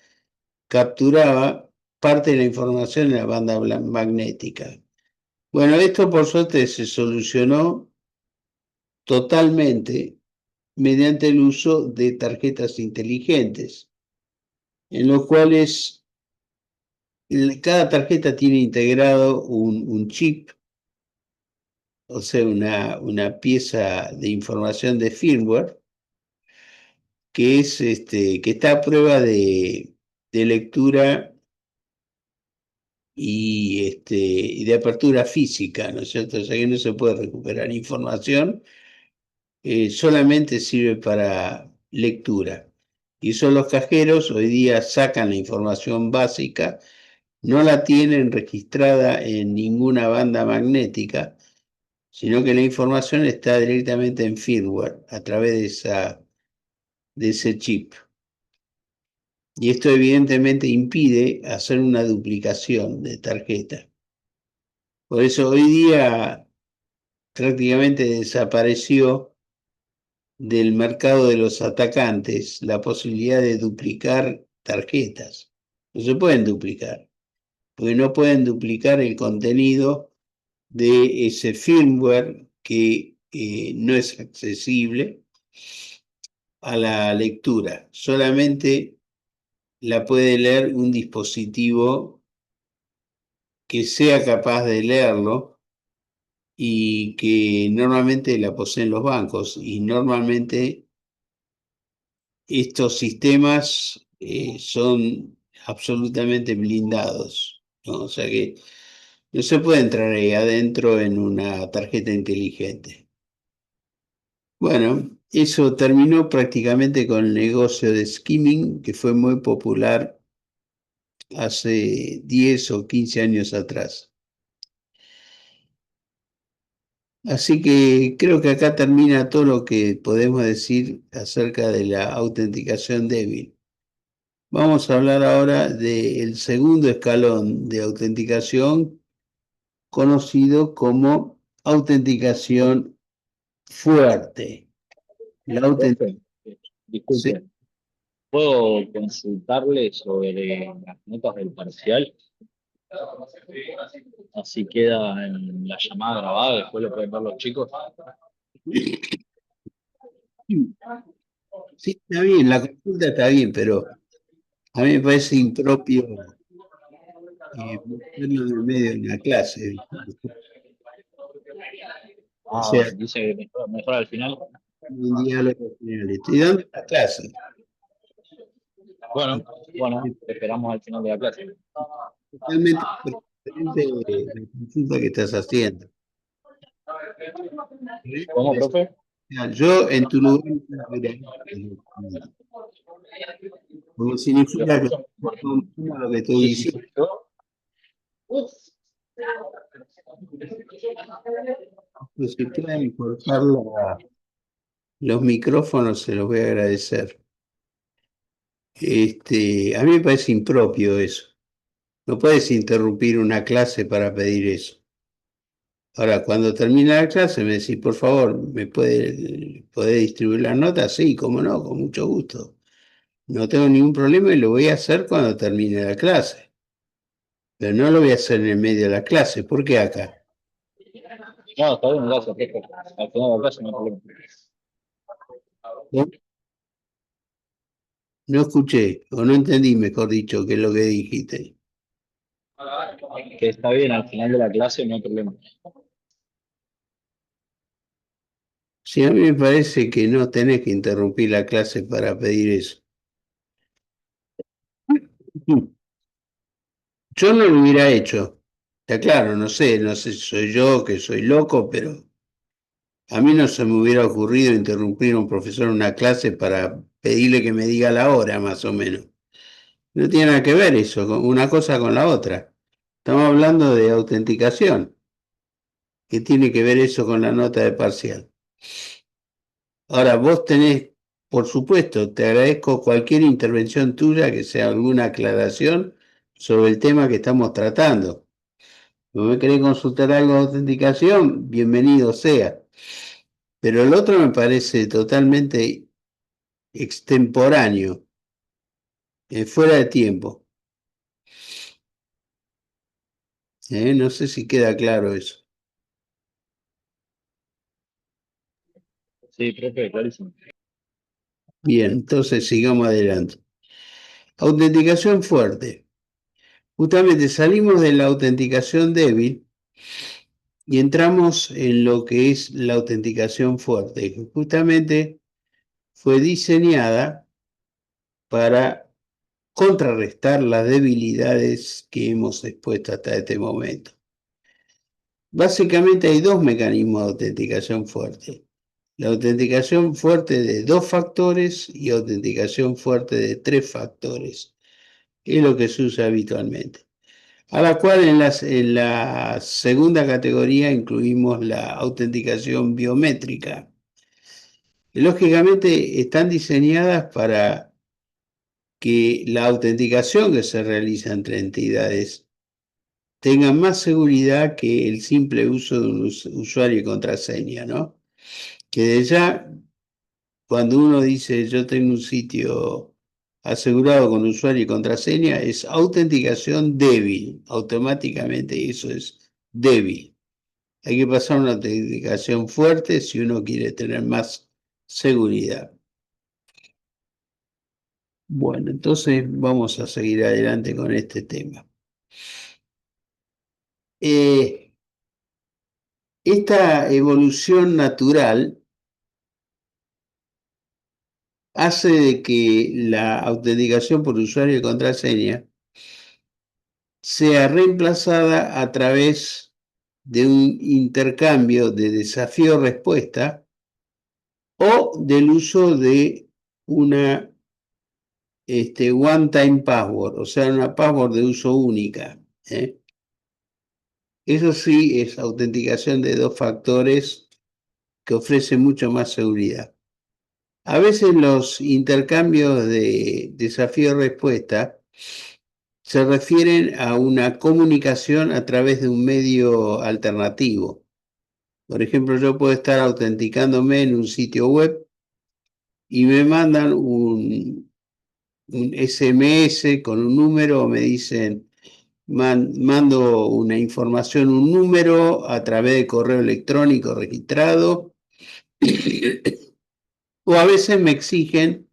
capturaba parte de la información en la banda magnética. Bueno, esto por suerte se solucionó totalmente mediante el uso de tarjetas inteligentes, en los cuales Cada tarjeta tiene integrado un chip, o sea, una pieza de información de firmware que es que está a prueba de lectura y de apertura física, ¿no es cierto? O sea que no se puede recuperar información, solamente sirve para lectura. Y son los cajeros, hoy día sacan la información básica, no la tienen registrada en ninguna banda magnética, sino que la información está directamente en firmware a través de ese chip. Y esto evidentemente impide hacer una duplicación de tarjeta. Por eso hoy día prácticamente desapareció del mercado de los atacantes la posibilidad de duplicar tarjetas. No se pueden duplicar, porque no pueden duplicar el contenido de ese firmware que no es accesible a la lectura. Solamente la puede leer un dispositivo que sea capaz de leerlo y que normalmente la poseen los bancos y normalmente estos sistemas son absolutamente blindados, ¿no? O sea que no se puede entrar ahí adentro en una tarjeta inteligente. Bueno, eso terminó prácticamente con el negocio de skimming, que fue muy popular hace 10 o 15 años atrás. Así que creo que acá termina todo lo que podemos decir acerca de la autenticación débil. Vamos a hablar ahora del segundo escalón de autenticación, conocido como autenticación fuerte. La Profe, sí, disculpe, ¿puedo consultarle sobre las notas del parcial? Así queda en la llamada grabada, después lo pueden ver los chicos. sí, está bien, la consulta está bien, pero a mí me parece impropio meterlo en el medio de una clase. O Ah, sea, dice que mejor al final. un diálogo final. Estoy dando la clase. Bueno, bueno, esperamos al final de la clase. Totalmente diferente de la consulta que estás haciendo. ¿Cómo, profe? Mira, yo en tu lugar no hubiera hecho, porque ¿Lo significa que escucho? no entiendo lo que estoy Sí, sí, diciendo. sí. ¿Yo? Pues si pueden cortar los micrófonos, se los voy a agradecer. A mí me parece impropio eso. No puedes interrumpir una clase para pedir eso. Ahora, cuando termine la clase, me decís, por favor, ¿puede distribuir las notas? Sí, cómo no, con mucho gusto. No tengo ningún problema y lo voy a hacer cuando termine la clase. Pero no lo voy a hacer en el medio de la clase. ¿Por qué acá? No, está bien, gracias, profe. Al final de la clase no hay problema. ¿No? No escuché, o no entendí, mejor dicho, qué es lo que dijiste. Que está bien, al final de la clase no hay problema. Sí, a mí me parece que no tenés que interrumpir la clase para pedir eso. Yo no lo hubiera hecho. Está claro, no sé si soy yo que soy loco, pero a mí no se me hubiera ocurrido interrumpir a un profesor en una clase para pedirle que me diga la hora, más o menos. No tiene nada que ver eso, una cosa con la otra. Estamos hablando de autenticación. ¿Qué tiene que ver eso con la nota de parcial? Ahora, vos tenés, por supuesto, te agradezco cualquier intervención tuya que sea alguna aclaración sobre el tema que estamos tratando. Si me querés consultar algo de autenticación, bienvenido sea. Pero el otro me parece totalmente extemporáneo, fuera de tiempo. No sé si queda claro eso. Sí, profe, clarísimo. Bien, entonces sigamos adelante. Autenticación fuerte. Justamente salimos de la autenticación débil y entramos en lo que es la autenticación fuerte, que justamente fue diseñada para contrarrestar las debilidades que hemos expuesto hasta este momento. Básicamente hay dos mecanismos de autenticación fuerte. La autenticación fuerte de dos factores y autenticación fuerte de tres factores. Es lo que se usa habitualmente. A la cual en la segunda categoría incluimos la autenticación biométrica. Lógicamente están diseñadas para que la autenticación que se realiza entre entidades tenga más seguridad que el simple uso de un usuario y contraseña, ¿no? Que de ya, cuando uno dice yo tengo un sitio asegurado con usuario y contraseña, es autenticación débil, automáticamente eso es débil. Hay que pasar una autenticación fuerte si uno quiere tener más seguridad. Bueno, entonces vamos a seguir adelante con este tema. Esta evolución natural hace de que la autenticación por usuario y contraseña sea reemplazada a través de un intercambio de desafío-respuesta o del uso de una one-time password, o sea, una password de uso única. Eso sí es autenticación de dos factores que ofrece mucho más seguridad. A veces los intercambios de desafío-respuesta se refieren a una comunicación a través de un medio alternativo. Por ejemplo, yo puedo estar autenticándome en un sitio web y me mandan un SMS con un número o me dicen, mando una información, un número a través de correo electrónico registrado, o a veces me exigen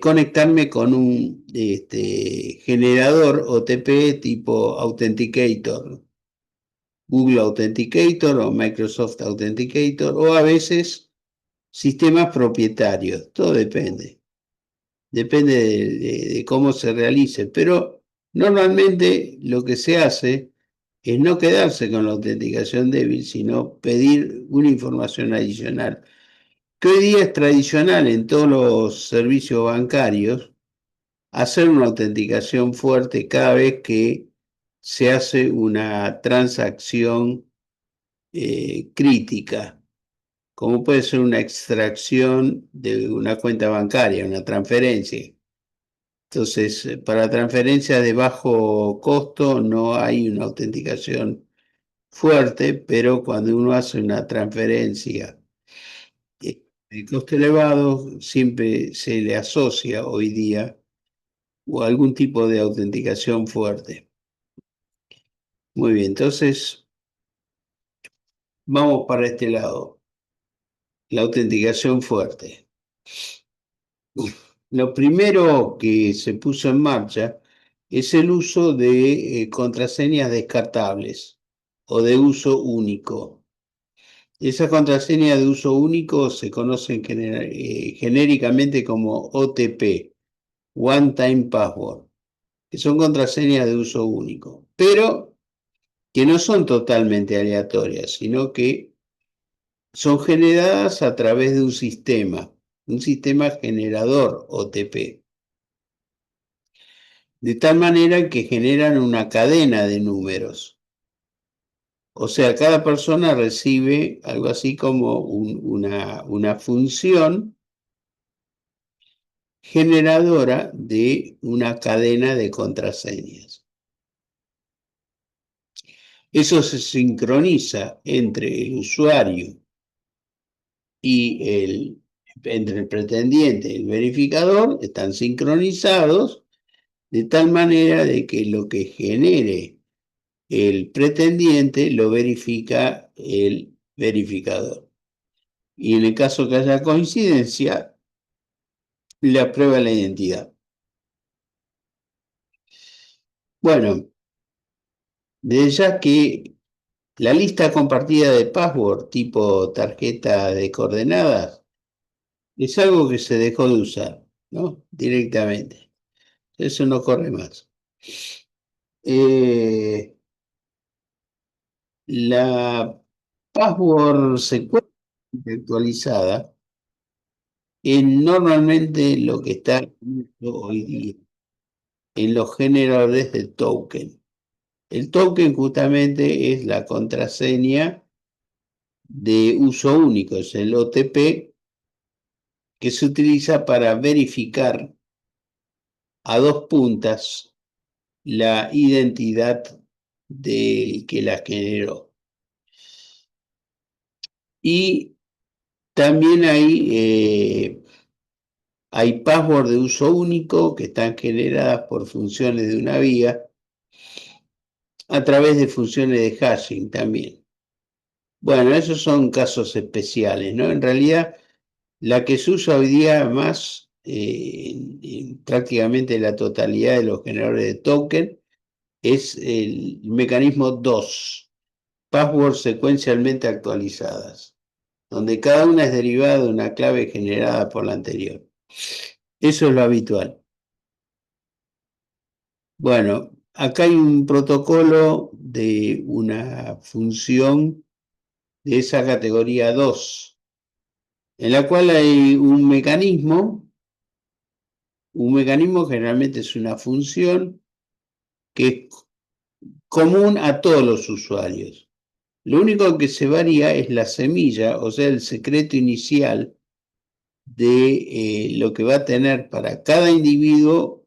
conectarme con un generador OTP tipo Authenticator, Google Authenticator o Microsoft Authenticator, o a veces sistemas propietarios, todo depende. Depende de cómo se realice, pero normalmente lo que se hace es no quedarse con la autenticación débil, sino pedir una información adicional, que hoy día es tradicional en todos los servicios bancarios, hacer una autenticación fuerte cada vez que se hace una transacción crítica, como puede ser una extracción de una cuenta bancaria, una transferencia. Entonces, para transferencias de bajo costo no hay una autenticación fuerte, pero cuando uno hace una transferencia de coste elevado, siempre se le asocia hoy día o algún tipo de autenticación fuerte. Muy bien, entonces vamos para este lado, la autenticación fuerte. Lo primero que se puso en marcha es el uso de contraseñas descartables o de uso único. Esas contraseñas de uso único se conocen genéricamente como OTP, One Time Password, que son contraseñas de uso único, pero que no son totalmente aleatorias, sino que son generadas a través de un sistema generador OTP. De tal manera que generan una cadena de números. O sea, cada persona recibe algo así como una función generadora de una cadena de contraseñas. Eso se sincroniza entre el usuario y entre el pretendiente y el verificador, están sincronizados de tal manera de que lo que genere el pretendiente lo verifica el verificador. Y en el caso que haya coincidencia, le aprueba la identidad. Bueno, desde ya que la lista compartida de password tipo tarjeta de coordenadas es algo que se dejó de usar, ¿no? Directamente. Eso no corre más. La password secuencia actualizada es normalmente lo que está hoy día en los generadores de token. El token justamente es la contraseña de uso único, es el OTP que se utiliza para verificar a dos puntas la identidad del que la generó. Y también hay password de uso único que están generadas por funciones de una vía a través de funciones de hashing también. Bueno, esos son casos especiales, ¿no? En realidad, la que se usa hoy día más en prácticamente la totalidad de los generadores de token es el mecanismo DOS, passwords secuencialmente actualizadas, donde cada una es derivada de una clave generada por la anterior. Eso es lo habitual. Bueno, acá hay un protocolo de una función de esa categoría 2, en la cual hay un mecanismo generalmente es una función que es común a todos los usuarios. Lo único que se varía es la semilla, o sea, el secreto inicial de lo que va a tener para cada individuo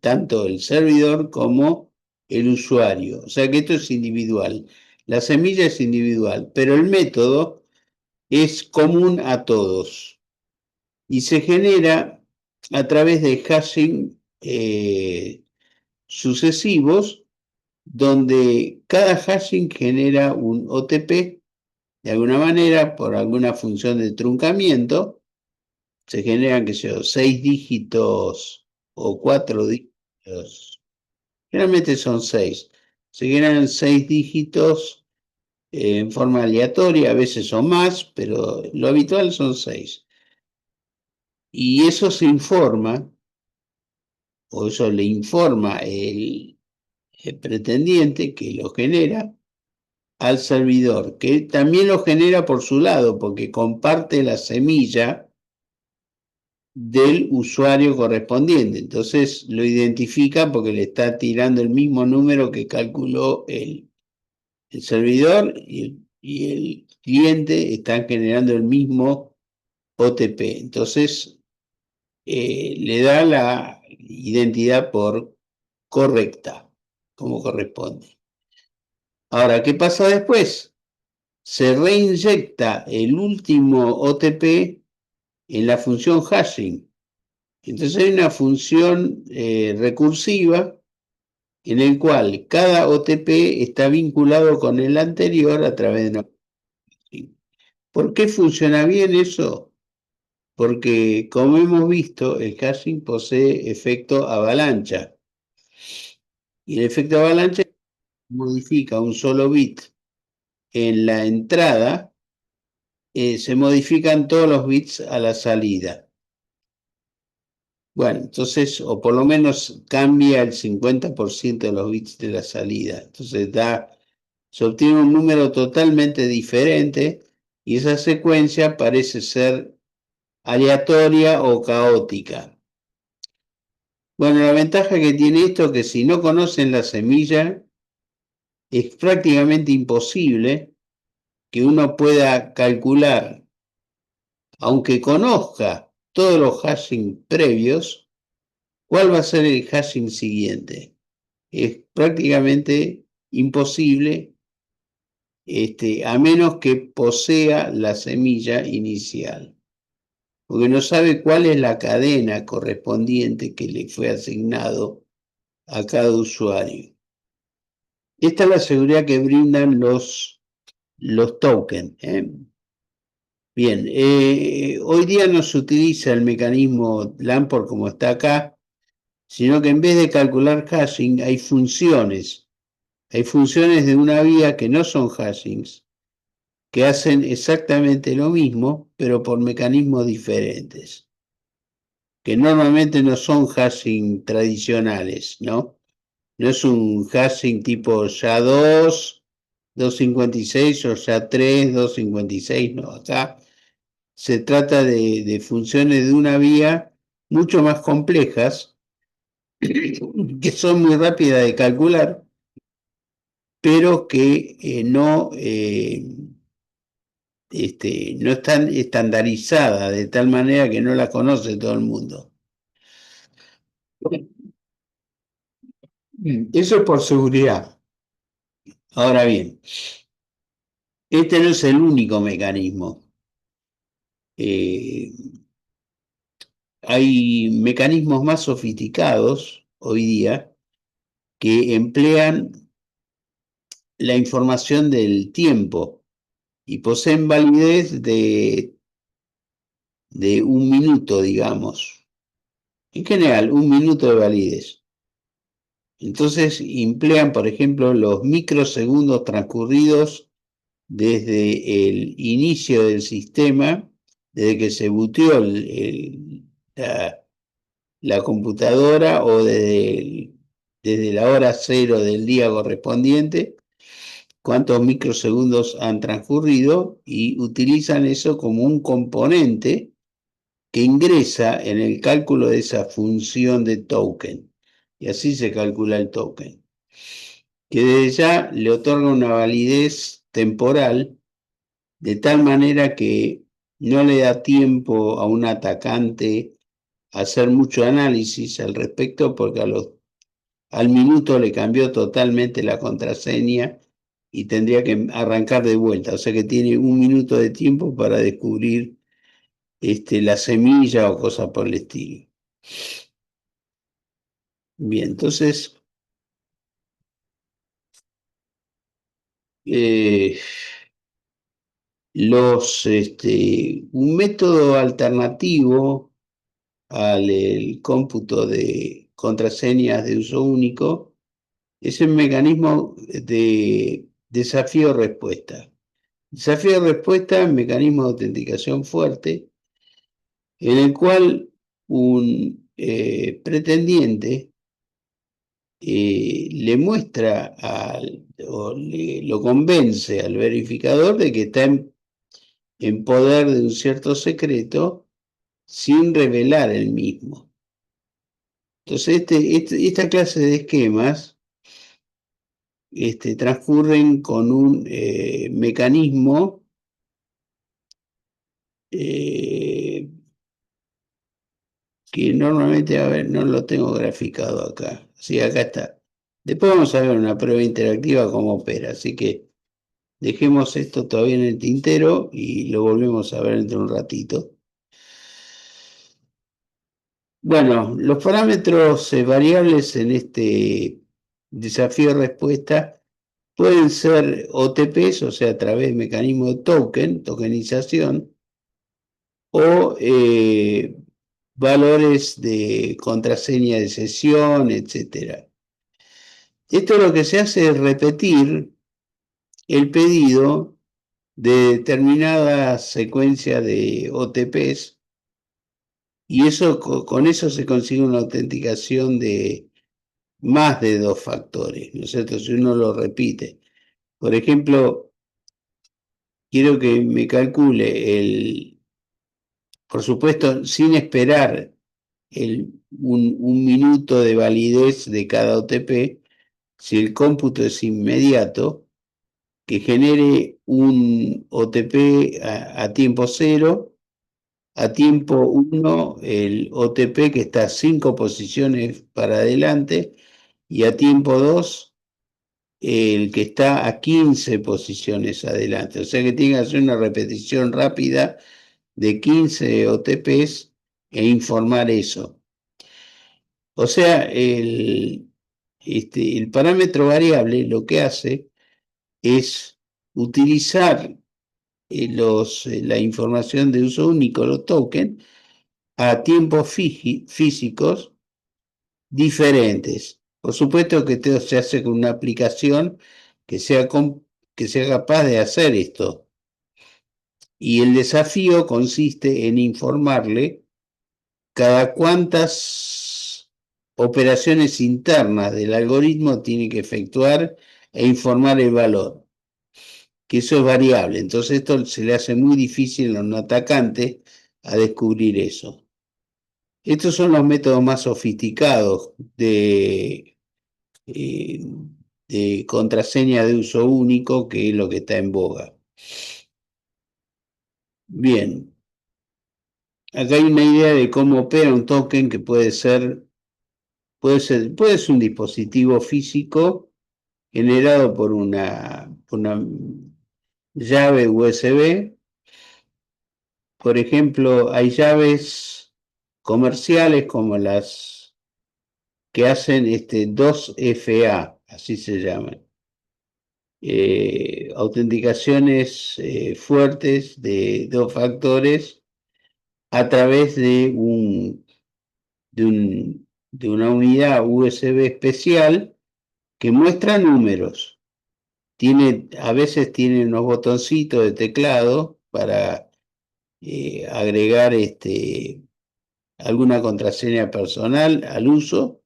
tanto el servidor como el usuario. O sea que esto es individual. La semilla es individual, pero el método es común a todos y se genera a través de hashing sucesivos, donde cada hashing genera un OTP de alguna manera por alguna función de truncamiento. Se generan, qué sé yo, 6 dígitos o 4 dígitos. Generalmente son 6. Se generan 6 dígitos en forma aleatoria, a veces son más, pero lo habitual son 6. Y eso se informa, o eso le informa el pretendiente que lo genera al servidor, que también lo genera por su lado, porque comparte la semilla del usuario correspondiente. Entonces lo identifica porque le está tirando el mismo número que calculó el servidor y el cliente están generando el mismo OTP. Entonces le da la identidad por correcta, como corresponde. Ahora, ¿qué pasa después? Se reinyecta el último OTP en la función hashing. Entonces hay una función recursiva en el cual cada OTP está vinculado con el anterior a través de una hashing. ¿Por qué funciona bien eso? Porque, como hemos visto, el hashing posee efecto avalancha. Y el efecto avalancha modifica un solo bit en la entrada, se modifican todos los bits a la salida. Bueno, entonces, o por lo menos cambia el 50% de los bits de la salida. Entonces se obtiene un número totalmente diferente y esa secuencia parece ser aleatoria o caótica. Bueno, la ventaja que tiene esto es que si no conocen la semilla, es prácticamente imposible que uno pueda calcular, aunque conozca todos los hashing previos, cuál va a ser el hashing siguiente. Es prácticamente imposible, a menos que posea la semilla inicial, porque no sabe cuál es la cadena correspondiente que le fue asignado a cada usuario. Esta es la seguridad que brindan los tokens. Bien, hoy día no se utiliza el mecanismo LAMPOR como está acá, sino que en vez de calcular hashing hay funciones. Hay funciones de una vía que no son hashings, que hacen exactamente lo mismo, pero por mecanismos diferentes, que normalmente no son hashing tradicionales, ¿no? No es un hashing tipo SHA-2, 256 o SHA-3, 256, no. Acá se trata de funciones de una vía mucho más complejas, que son muy rápidas de calcular, pero que no están estandarizadas de tal manera que no las conoce todo el mundo. Eso es por seguridad. Ahora bien, este no es el único mecanismo. Eh, Hay mecanismos más sofisticados hoy día que emplean la información del tiempo y poseen validez de un minuto, digamos. En general, un minuto de validez. Entonces, emplean, por ejemplo, los microsegundos transcurridos desde el inicio del sistema, desde que se booteó la computadora o desde la hora cero del día correspondiente, cuántos microsegundos han transcurrido, y utilizan eso como un componente que ingresa en el cálculo de esa función de token. Y así se calcula el token, que desde ya le otorga una validez temporal de tal manera que no le da tiempo a un atacante a hacer mucho análisis al respecto, porque al minuto le cambió totalmente la contraseña y tendría que arrancar de vuelta. O sea que tiene un minuto de tiempo para descubrir la semilla o cosas por el estilo. Bien, entonces, un método alternativo al el cómputo de contraseñas de uso único es el mecanismo de desafío-respuesta. Desafío-respuesta es un mecanismo de autenticación fuerte en el cual un pretendiente le muestra o lo convence al verificador de que está en poder de un cierto secreto sin revelar el mismo. Entonces, esta clase de esquemas transcurren con un mecanismo que normalmente, a ver, no lo tengo graficado acá. Sí, acá está. Después vamos a ver una prueba interactiva cómo opera, así que dejemos esto todavía en el tintero y lo volvemos a ver dentro de un ratito. Bueno, los parámetros variables en este desafío de respuesta pueden ser OTPs, o sea, a través de mecanismo de tokenización, o valores de contraseña de sesión, etc. Esto lo que se hace es repetir el pedido de determinada secuencia de OTPs, y con eso se consigue una autenticación de más de 2 factores, ¿no es cierto? Si uno lo repite. Por ejemplo, quiero que me calcule por supuesto, sin esperar un minuto de validez de cada OTP, si el cómputo es inmediato, que genere un OTP a tiempo cero, a tiempo 1 el OTP que está 5 posiciones para adelante, y a tiempo 2 el que está a 15 posiciones adelante. O sea que tiene que hacer una repetición rápida de 15 OTPs e informar eso. O sea, el parámetro variable lo que hace es utilizar la información de uso único, los tokens, a tiempos físicos, diferentes. Por supuesto que todo se hace con una aplicación que sea, que sea capaz de hacer esto. Y el desafío consiste en informarle cada cuántas operaciones internas del algoritmo tiene que efectuar e informar el valor, que eso es variable. Entonces esto se le hace muy difícil a un atacante a descubrir eso. Estos son los métodos más sofisticados eh, de contraseña de uso único, que es lo que está en boga. Bien, acá hay una idea de cómo opera un token que puede ser un dispositivo físico generado por una llave USB. Por ejemplo, hay llaves comerciales como las que hacen 2FA, así se llaman. Autenticaciones fuertes de dos factores a través de una unidad USB especial que muestra números. A veces tiene unos botoncitos de teclado para agregar alguna contraseña personal al uso,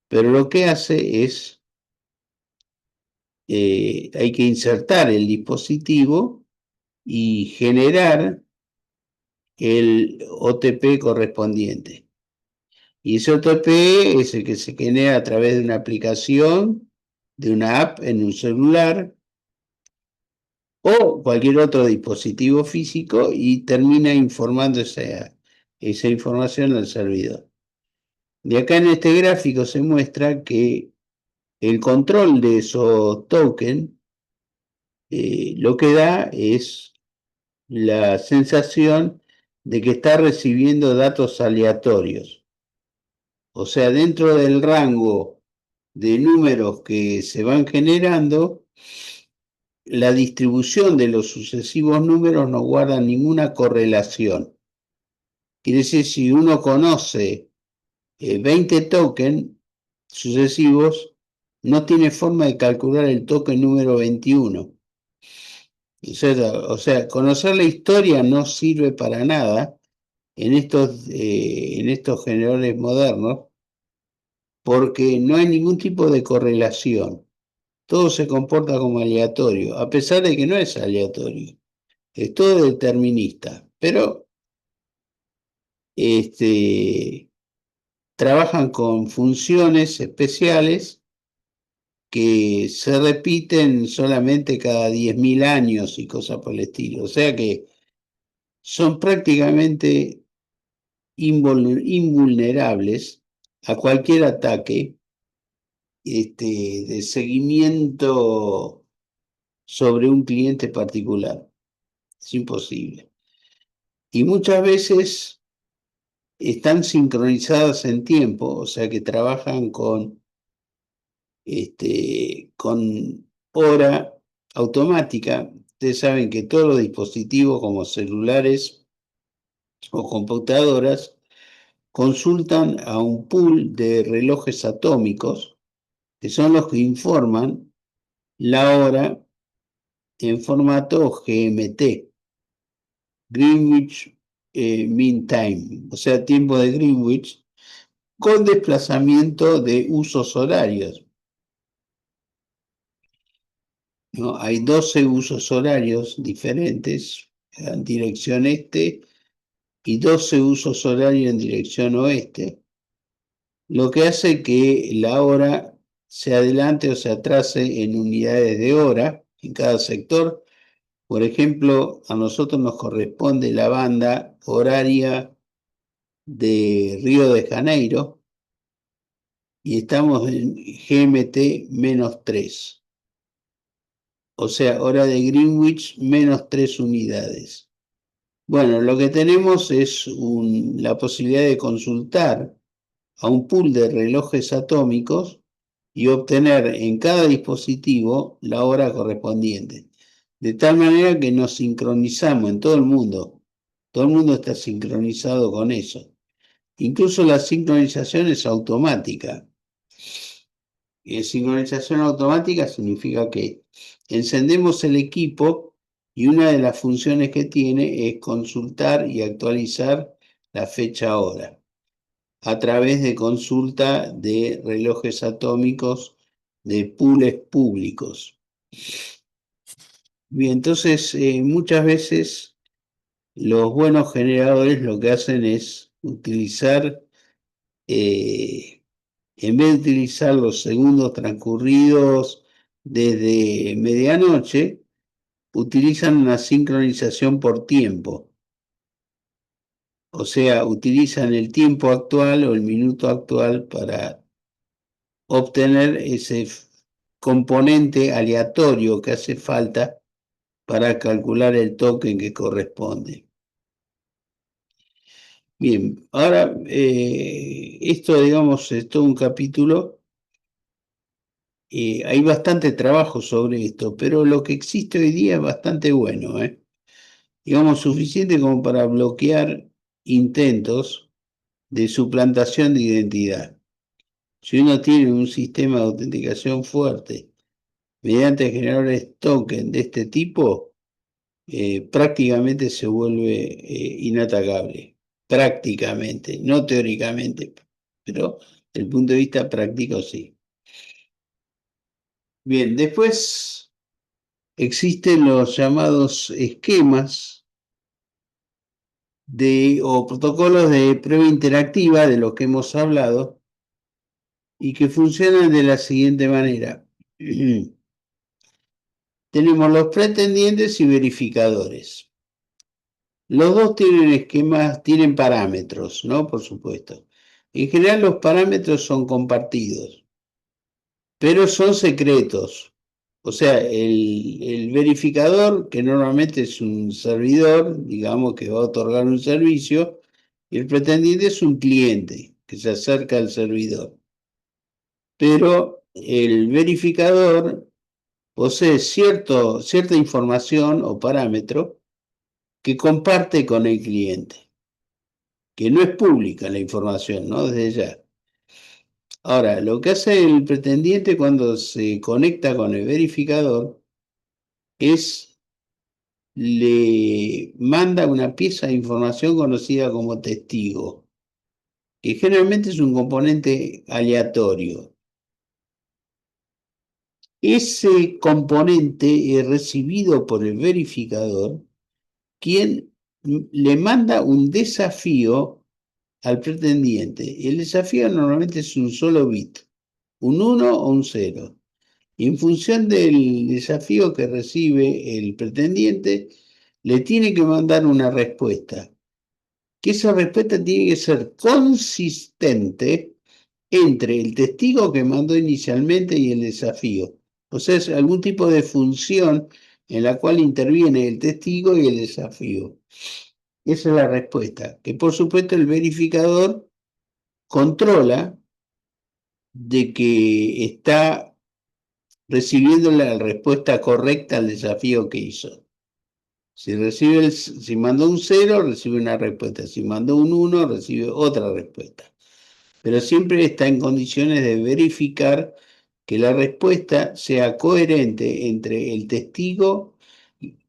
pero lo que hace es, hay que insertar el dispositivo y generar el OTP correspondiente. Y ese OTP es el que se genera a través de una aplicación, de una app en un celular o cualquier otro dispositivo físico y termina informando esa información al servidor. De acá en este gráfico se muestra que el control de esos tokens lo que da es la sensación de que está recibiendo datos aleatorios. O sea, dentro del rango de números que se van generando, la distribución de los sucesivos números no guarda ninguna correlación. Quiere decir, si uno conoce 20 tokens sucesivos, no tiene forma de calcular el token número 21. O sea, conocer la historia no sirve para nada en estos generadores modernos porque no hay ningún tipo de correlación. Todo se comporta como aleatorio, a pesar de que no es aleatorio. Es todo determinista, pero trabajan con funciones especiales que se repiten solamente cada 10.000 años y cosas por el estilo. O sea que son prácticamente invulnerables a cualquier ataque de seguimiento sobre un cliente particular. Es imposible. Y muchas veces están sincronizadas en tiempo, o sea que trabajan con hora automática. Ustedes saben que todos los dispositivos como celulares o computadoras consultan a un pool de relojes atómicos que son los que informan la hora en formato GMT, Greenwich Mean Time, o sea, tiempo de Greenwich, con desplazamiento de usos horarios. ¿No? Hay 12 usos horarios diferentes en dirección este y 12 usos horarios en dirección oeste, lo que hace que la hora se adelante o se atrase en unidades de hora en cada sector. Por ejemplo, a nosotros nos corresponde la banda horaria de Río de Janeiro y estamos en GMT-3. O sea, hora de Greenwich -3 unidades. Bueno, lo que tenemos es la posibilidad de consultar a un pool de relojes atómicos y obtener en cada dispositivo la hora correspondiente. De tal manera que nos sincronizamos en todo el mundo. Todo el mundo está sincronizado con eso. Incluso la sincronización es automática. Sincronización automática significa que encendemos el equipo y una de las funciones que tiene es consultar y actualizar la fecha hora a través de consulta de relojes atómicos de pools públicos. Bien, entonces muchas veces los buenos generadores lo que hacen es utilizar, en vez de utilizar los segundos transcurridos desde medianoche, utilizan una sincronización por tiempo. O sea, utilizan el tiempo actual o el minuto actual para obtener ese componente aleatorio que hace falta para calcular el token que corresponde. Bien, ahora esto, digamos, es todo un capítulo. Hay bastante trabajo sobre esto, pero lo que existe hoy día es bastante bueno, digamos, suficiente como para bloquear intentos de suplantación de identidad. Si uno tiene un sistema de autenticación fuerte mediante generadores token de este tipo, prácticamente se vuelve inatacable. Prácticamente, no teóricamente, pero desde el punto de vista práctico sí. Bien, después existen los llamados esquemas o protocolos de prueba interactiva de los que hemos hablado y que funcionan de la siguiente manera. Tenemos los pretendientes y verificadores. Los dos tienen esquemas, tienen parámetros, ¿no? Por supuesto. En general los parámetros son compartidos, pero son secretos. O sea, el verificador, que normalmente es un servidor, digamos que va a otorgar un servicio, y el pretendiente es un cliente que se acerca al servidor. Pero el verificador posee cierta información o parámetro que comparte con el cliente, que no es pública la información, ¿no? Desde ya. Ahora, lo que hace el pretendiente cuando se conecta con el verificador es le manda una pieza de información conocida como testigo, que generalmente es un componente aleatorio. Ese componente es recibido por el verificador, quien le manda un desafío al pretendiente. El desafío normalmente es un solo bit, un 1 o un 0. Y en función del desafío que recibe el pretendiente, le tiene que mandar una respuesta. Que esa respuesta tiene que ser consistente entre el testigo que mandó inicialmente y el desafío. O sea, es algún tipo de función en la cual interviene el testigo y el desafío. Esa es la respuesta, que por supuesto el verificador controla de que está recibiendo la respuesta correcta al desafío que hizo. Si mandó un 0, recibe una respuesta. Si mandó un 1, recibe otra respuesta. Pero siempre está en condiciones de verificar que la respuesta sea coherente entre el testigo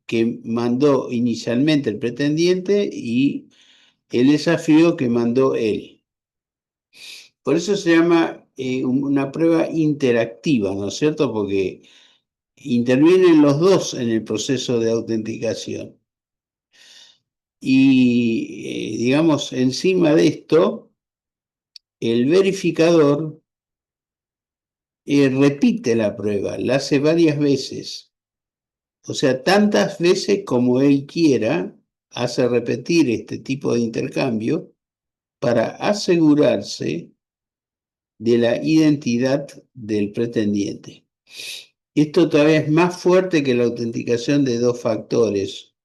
que mandó inicialmente el pretendiente y el desafío que mandó él. Por eso se llama una prueba interactiva, ¿no es cierto? Porque intervienen los dos en el proceso de autenticación. Y, digamos, encima de esto, el verificador repite la prueba, la hace varias veces. O sea, tantas veces como él quiera, hace repetir este tipo de intercambio para asegurarse de la identidad del pretendiente. Esto todavía es más fuerte que la autenticación de 2 factores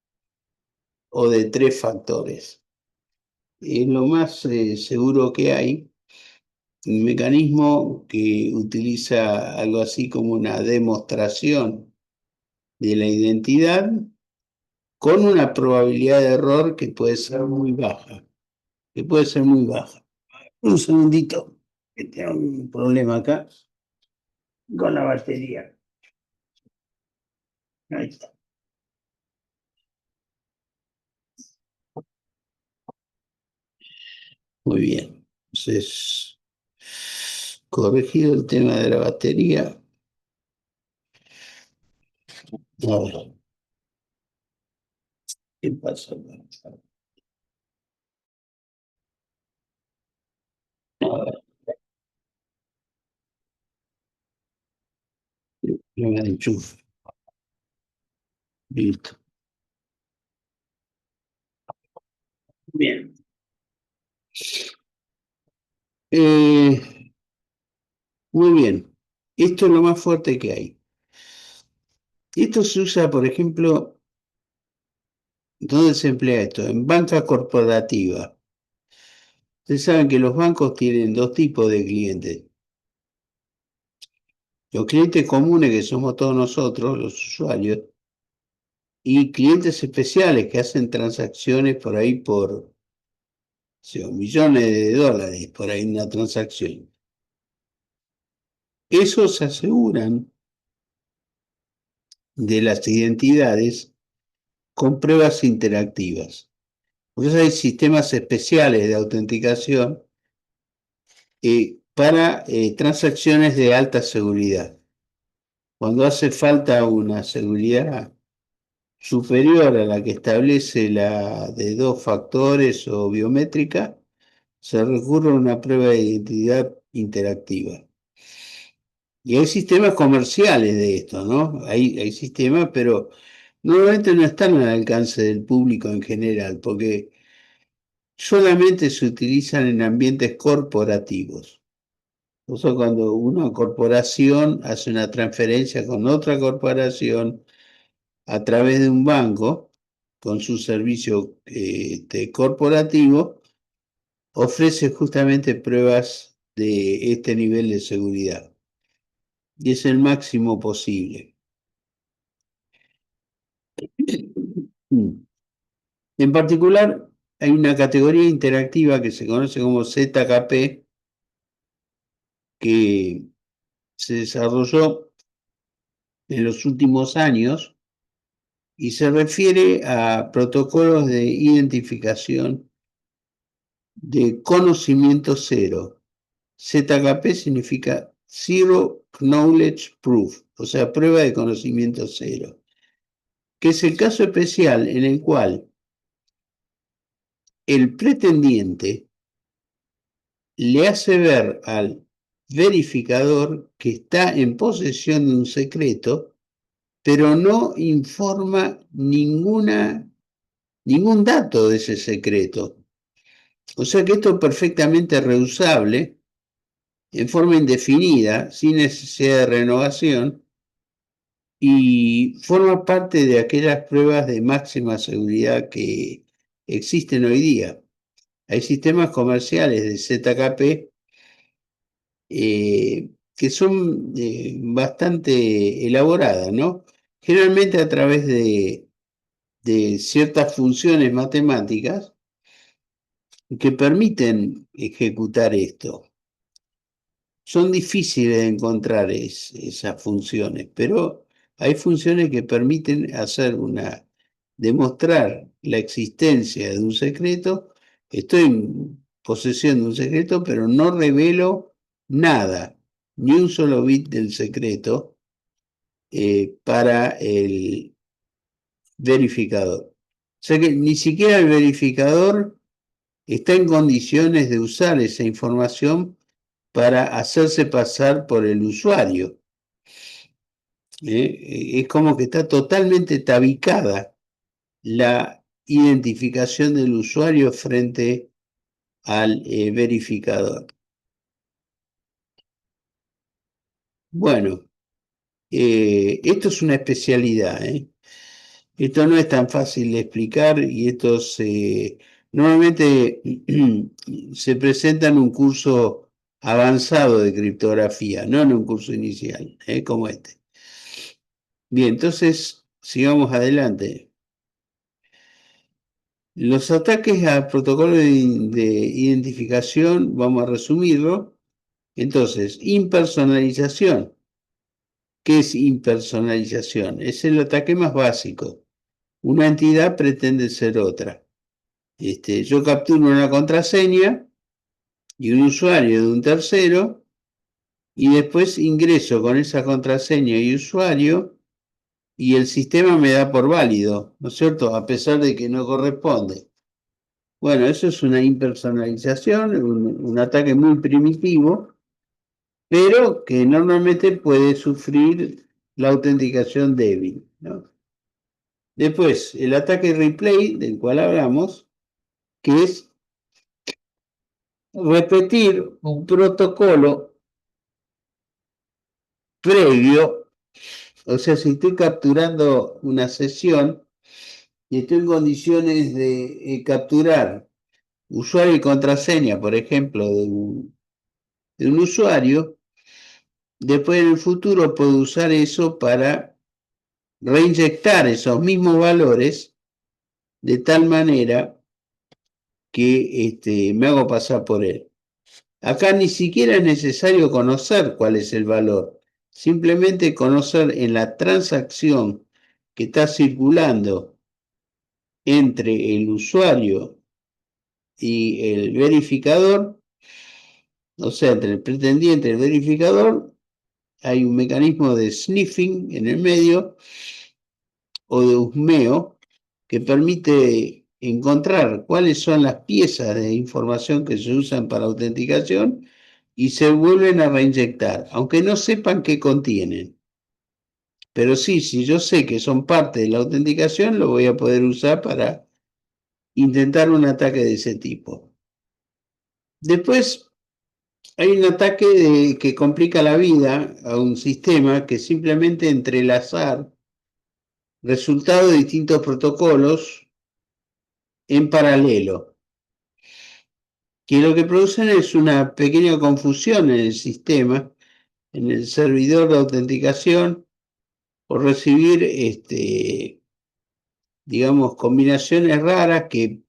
o de 3 factores. Es lo más seguro que hay, un mecanismo que utiliza algo así como una demostración de la identidad con una probabilidad de error que puede ser muy baja, Un segundito, que tengo un problema acá con la batería. Ahí está. Muy bien. Entonces, corregido el tema de la batería. A ver, ¿qué pasa? A ver, problema de enchufe. Listo. Bien. Muy bien. Esto es lo más fuerte que hay. Esto se usa, por ejemplo, ¿dónde se emplea esto? En banca corporativa. Ustedes saben que los bancos tienen dos tipos de clientes. Los clientes comunes, que somos todos nosotros, los usuarios, y clientes especiales que hacen transacciones por ahí por, o sea, millones de dólares por ahí en una transacción. Esos aseguran de las identidades con pruebas interactivas. Por eso hay sistemas especiales de autenticación para transacciones de alta seguridad. Cuando hace falta una seguridad superior a la que establece la de dos factores o biométrica, se recurre a una prueba de identidad interactiva. Y hay sistemas comerciales de esto, ¿no? Hay sistemas, pero normalmente no están al alcance del público en general, porque solamente se utilizan en ambientes corporativos. O sea, cuando una corporación hace una transferencia con otra corporación a través de un banco, con su servicio corporativo, ofrece justamente pruebas de este nivel de seguridad. Y es el máximo posible. En particular, hay una categoría interactiva que se conoce como ZKP, que se desarrolló en los últimos años y se refiere a protocolos de identificación de conocimiento cero. ZKP significa Zero Knowledge Proof, o sea, prueba de conocimiento cero, que es el caso especial en el cual el pretendiente le hace ver al verificador que está en posesión de un secreto, pero no informa ningún dato de ese secreto. O sea que esto es perfectamente reusable en forma indefinida, sin necesidad de renovación, y forma parte de aquellas pruebas de máxima seguridad que existen hoy día. Hay sistemas comerciales de ZKP que son bastante elaboradas, ¿no? Generalmente a través de ciertas funciones matemáticas que permiten ejecutar esto. Son difíciles de encontrar esas funciones, pero hay funciones que permiten demostrar la existencia de un secreto. Estoy en posesión de un secreto, pero no revelo nada, ni un solo bit del secreto para el verificador. O sea que ni siquiera el verificador está en condiciones de usar esa información para hacerse pasar por el usuario. Es como que está totalmente tabicada la identificación del usuario frente al verificador. Bueno, esto es una especialidad, ¿eh? Esto no es tan fácil de explicar y normalmente se presenta en un curso avanzado de criptografía, no en un curso inicial, como este. Bien, entonces sigamos adelante. Los ataques a protocolos de identificación, vamos a resumirlo. Entonces, impersonalización. ¿Qué es impersonalización? Es el ataque más básico. Una entidad pretende ser otra. Yo capturo una contraseña y un usuario de un tercero y después ingreso con esa contraseña y usuario y el sistema me da por válido, ¿no es cierto? A pesar de que no corresponde. Bueno, eso es una impersonalización, un ataque muy primitivo, pero que normalmente puede sufrir la autenticación débil, ¿no? Después, el ataque replay, del cual hablamos, que es repetir un protocolo previo, o sea, si estoy capturando una sesión y estoy en condiciones de capturar usuario y contraseña, por ejemplo, de un usuario, después en el futuro puedo usar eso para reinyectar esos mismos valores de tal manera que me hago pasar por él. Acá ni siquiera es necesario conocer cuál es el valor, simplemente conocer en la transacción que está circulando entre el usuario y el verificador, o sea, entre el pretendiente y el verificador, hay un mecanismo de sniffing en el medio o de husmeo que permite encontrar cuáles son las piezas de información que se usan para autenticación y se vuelven a reinyectar, aunque no sepan qué contienen. Pero sí, si yo sé que son parte de la autenticación, lo voy a poder usar para intentar un ataque de ese tipo. Después hay un ataque que complica la vida a un sistema que simplemente entrelazar resultados de distintos protocolos en paralelo, que lo que producen es una pequeña confusión en el sistema, en el servidor de autenticación, por recibir, digamos, combinaciones raras que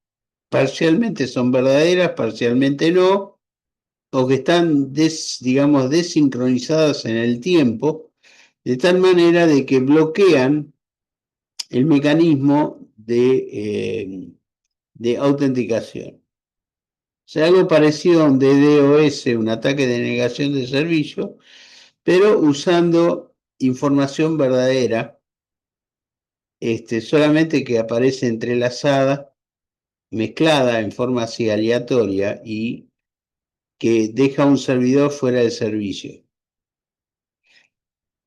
parcialmente son verdaderas, parcialmente no, o que están, digamos, desincronizadas en el tiempo, de tal manera de que bloquean el mecanismo de autenticación. O sea, algo parecido a un DDoS, un ataque de negación de servicio, pero usando información verdadera, solamente que aparece entrelazada, mezclada en forma así aleatoria y que deja un servidor fuera de servicio.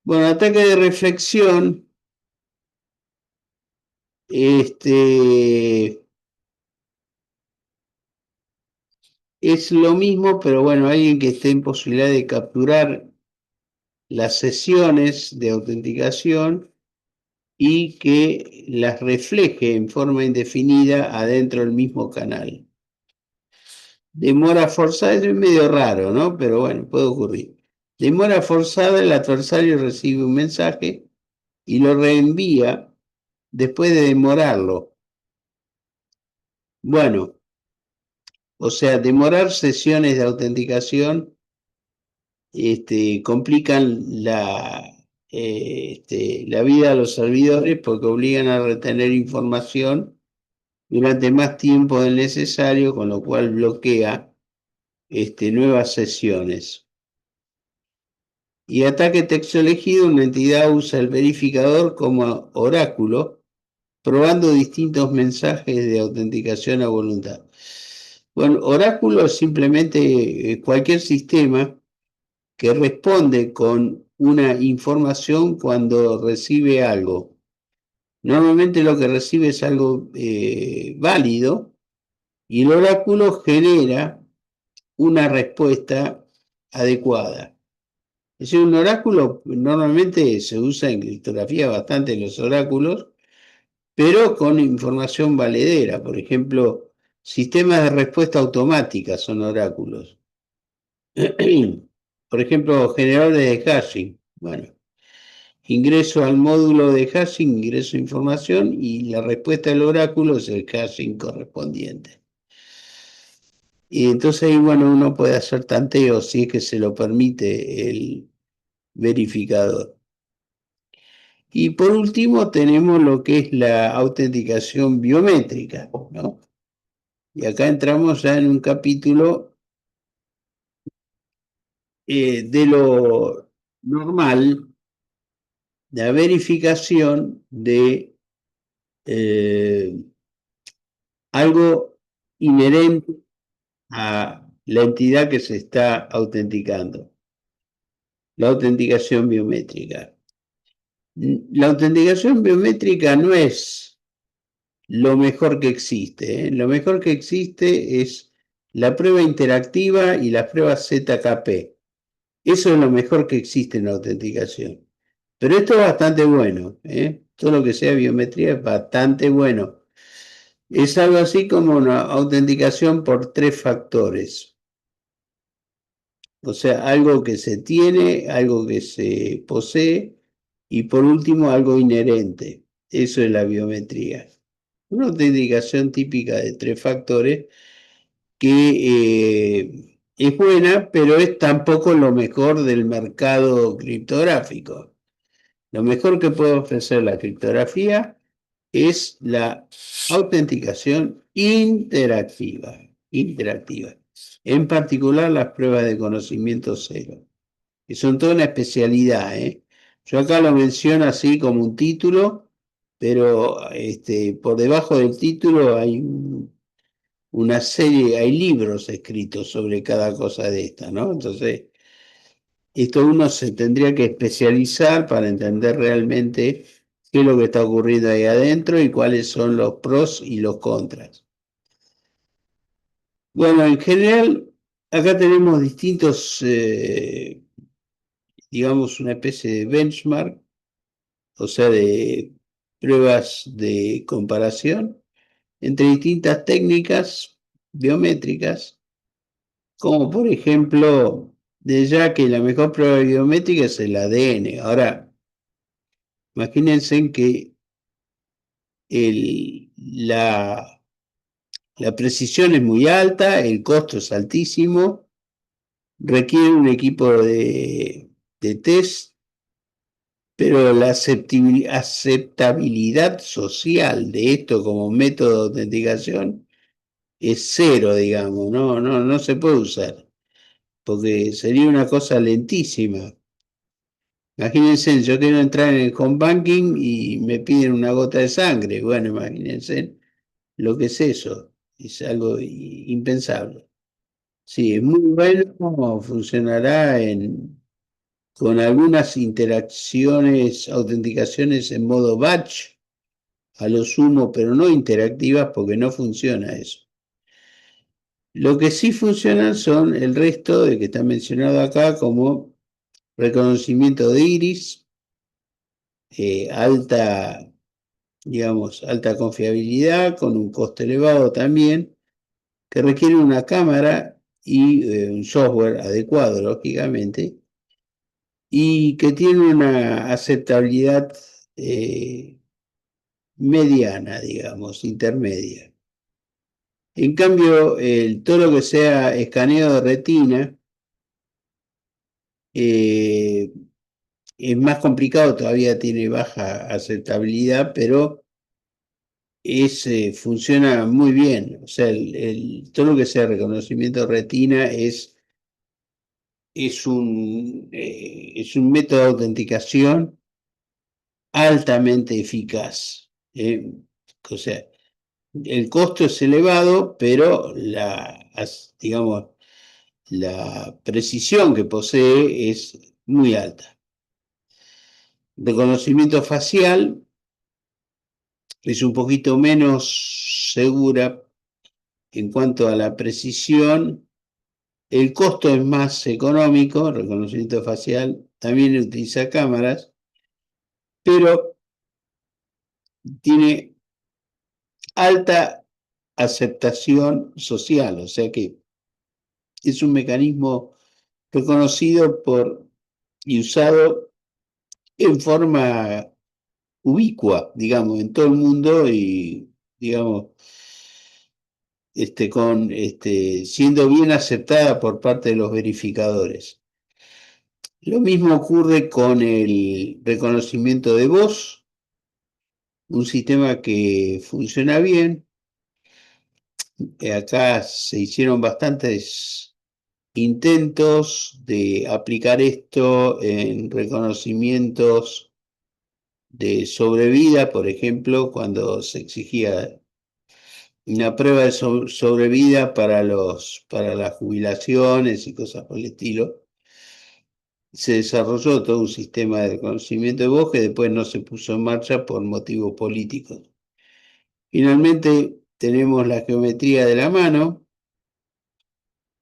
Bueno, ataque de reflexión, es lo mismo, pero bueno, alguien que esté en posibilidad de capturar las sesiones de autenticación y que las refleje en forma indefinida adentro del mismo canal. Demora forzada, es medio raro, ¿no? Pero bueno, puede ocurrir. Demora forzada, el adversario recibe un mensaje y lo reenvía después de demorarlo. Bueno, o sea, demorar sesiones de autenticación complican la vida a los servidores porque obligan a retener información durante más tiempo del necesario, con lo cual bloquea nuevas sesiones. Y ataque texto elegido, una entidad usa el verificador como oráculo, probando distintos mensajes de autenticación a voluntad. Bueno, oráculo es simplemente cualquier sistema que responde con una información cuando recibe algo. Normalmente lo que recibe es algo válido y el oráculo genera una respuesta adecuada. Es decir, un oráculo normalmente se usa en criptografía bastante los oráculos, pero con información valedera. Por ejemplo, sistemas de respuesta automática son oráculos. Por ejemplo, generadores de hashing. Bueno, ingreso al módulo de hashing, ingreso información y la respuesta del oráculo es el hashing correspondiente. Y entonces ahí, bueno, uno puede hacer tanteo si es que se lo permite el verificador. Y por último tenemos lo que es la autenticación biométrica, ¿no? Y acá entramos ya en un capítulo de lo normal, la verificación de algo inherente a la entidad que se está autenticando, la autenticación biométrica. La autenticación biométrica no es lo mejor que existe, ¿eh? Lo mejor que existe es la prueba interactiva y las pruebas ZKP. Eso es lo mejor que existe en la autenticación. Pero esto es bastante bueno, ¿eh? Todo lo que sea biometría es bastante bueno. Es algo así como una autenticación por 3 factores. O sea, algo que se tiene, algo que se posee y por último algo inherente. Eso es la biometría. Una autenticación típica de 3 factores que es buena, pero es tampoco lo mejor del mercado criptográfico. Lo mejor que puede ofrecer la criptografía es la autenticación interactiva, interactiva. En particular las pruebas de conocimiento cero, que son toda una especialidad, ¿eh? Yo acá lo menciono así como un título, pero por debajo del título hay una serie, hay libros escritos sobre cada cosa de esta, ¿no? Entonces, esto uno se tendría que especializar para entender realmente qué es lo que está ocurriendo ahí adentro y cuáles son los pros y los contras. Bueno, en general, acá tenemos distintos, digamos, una especie de benchmark, o sea, de pruebas de comparación entre distintas técnicas biométricas, como por ejemplo, de ya que la mejor prueba biométrica es el ADN. Ahora, imagínense que la precisión es muy alta, el costo es altísimo, requiere un equipo de test, pero la aceptabilidad social de esto como método de autenticación es cero, digamos, no se puede usar, porque sería una cosa lentísima. Imagínense, yo quiero entrar en el home banking y me piden una gota de sangre. Bueno, imagínense lo que es eso. Es algo impensable. Sí, es muy bueno, funcionará con algunas interacciones, autenticaciones en modo batch, a lo sumo, pero no interactivas porque no funciona eso. Lo que sí funcionan son el resto de que está mencionado acá como reconocimiento de iris, alta, digamos, alta confiabilidad, con un coste elevado también, que requiere una cámara y un software adecuado, lógicamente, y que tiene una aceptabilidad mediana, digamos, intermedia. En cambio, todo lo que sea escaneo de retina es más complicado, todavía tiene baja aceptabilidad, pero funciona muy bien. O sea, todo lo que sea reconocimiento de retina es un método de autenticación altamente eficaz. O sea, el costo es elevado, pero digamos, la precisión que posee es muy alta. Reconocimiento facial es un poquito menos segura en cuanto a la precisión. El costo es más económico, reconocimiento facial también utiliza cámaras, pero tiene alta aceptación social, o sea que es un mecanismo reconocido y usado en forma ubicua, digamos, en todo el mundo y, digamos, siendo bien aceptada por parte de los verificadores. Lo mismo ocurre con el reconocimiento de voz, un sistema que funciona bien. Acá se hicieron bastantes intentos de aplicar esto en reconocimientos de sobrevida, por ejemplo, cuando se exigía una prueba de sobrevida para las jubilaciones y cosas por el estilo. Se desarrolló todo un sistema de reconocimiento de voz que después no se puso en marcha por motivos políticos. Finalmente tenemos la geometría de la mano,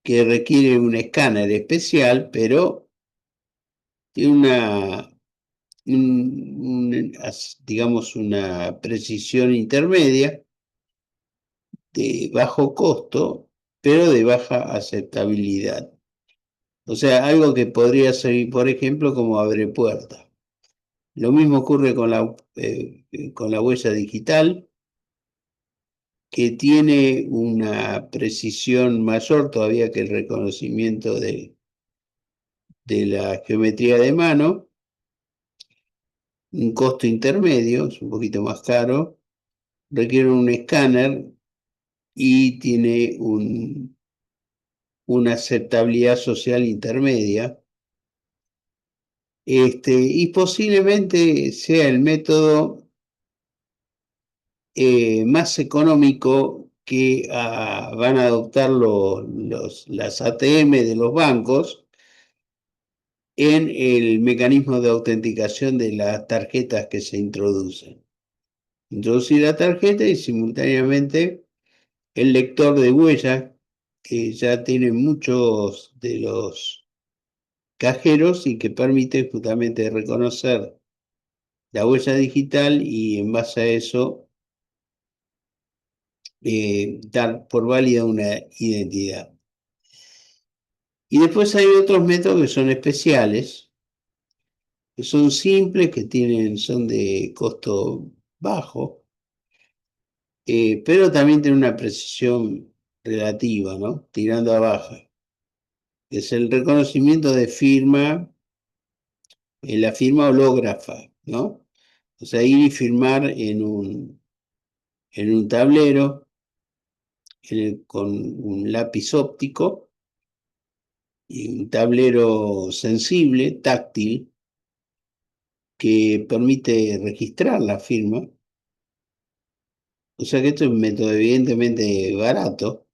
que requiere un escáner especial, pero tiene digamos, una precisión intermedia de bajo costo, pero de baja aceptabilidad. O sea, algo que podría servir, por ejemplo, como abre puerta. Lo mismo ocurre con la huella digital, que tiene una precisión mayor todavía que el reconocimiento de la geometría de mano, un costo intermedio, es un poquito más caro, requiere un escáner y tiene una aceptabilidad social intermedia. Y posiblemente sea el método más económico que van a adoptar las ATM de los bancos en el mecanismo de autenticación de las tarjetas que se introducen. Introducir la tarjeta y simultáneamente el lector de huella, que ya tiene muchos de los cajeros y que permite justamente reconocer la huella digital y en base a eso dar por válida una identidad. Y después hay otros métodos que son especiales, que son simples, son de costo bajo, pero también tienen una precisión relativa, ¿no? Tirando a baja. Es el reconocimiento de firma, la firma hológrafa, ¿no? O sea, ir y firmar en un tablero con un lápiz óptico y un tablero sensible, táctil, que permite registrar la firma. O sea que esto es un método evidentemente barato,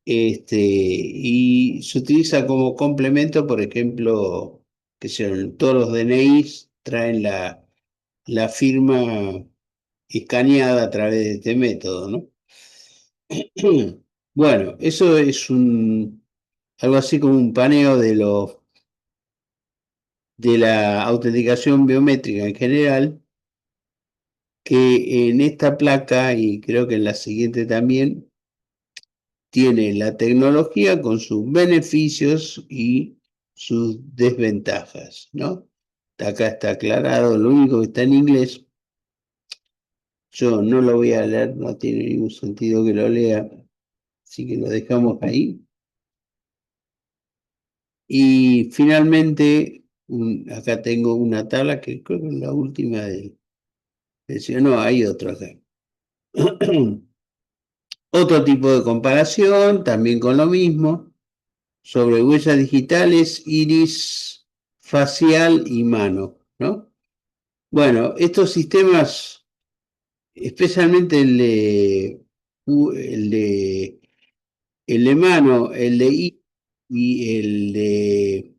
y se utiliza como complemento, por ejemplo, que todos los DNIs traen la firma escaneada a través de este método, ¿no? Bueno, eso es algo así como un paneo de la autenticación biométrica en general, que en esta placa, y creo que en la siguiente también, tiene la tecnología con sus beneficios y sus desventajas, ¿no? Acá está aclarado, lo único que está en inglés, yo no lo voy a leer, no tiene ningún sentido que lo lea, así que lo dejamos ahí. Y finalmente, acá tengo una tabla que creo que es la última no, hay otro acá. Otro tipo de comparación, también con lo mismo, sobre huellas digitales, iris facial y mano, ¿no? Bueno, estos sistemas, especialmente el de mano, el de iris y el de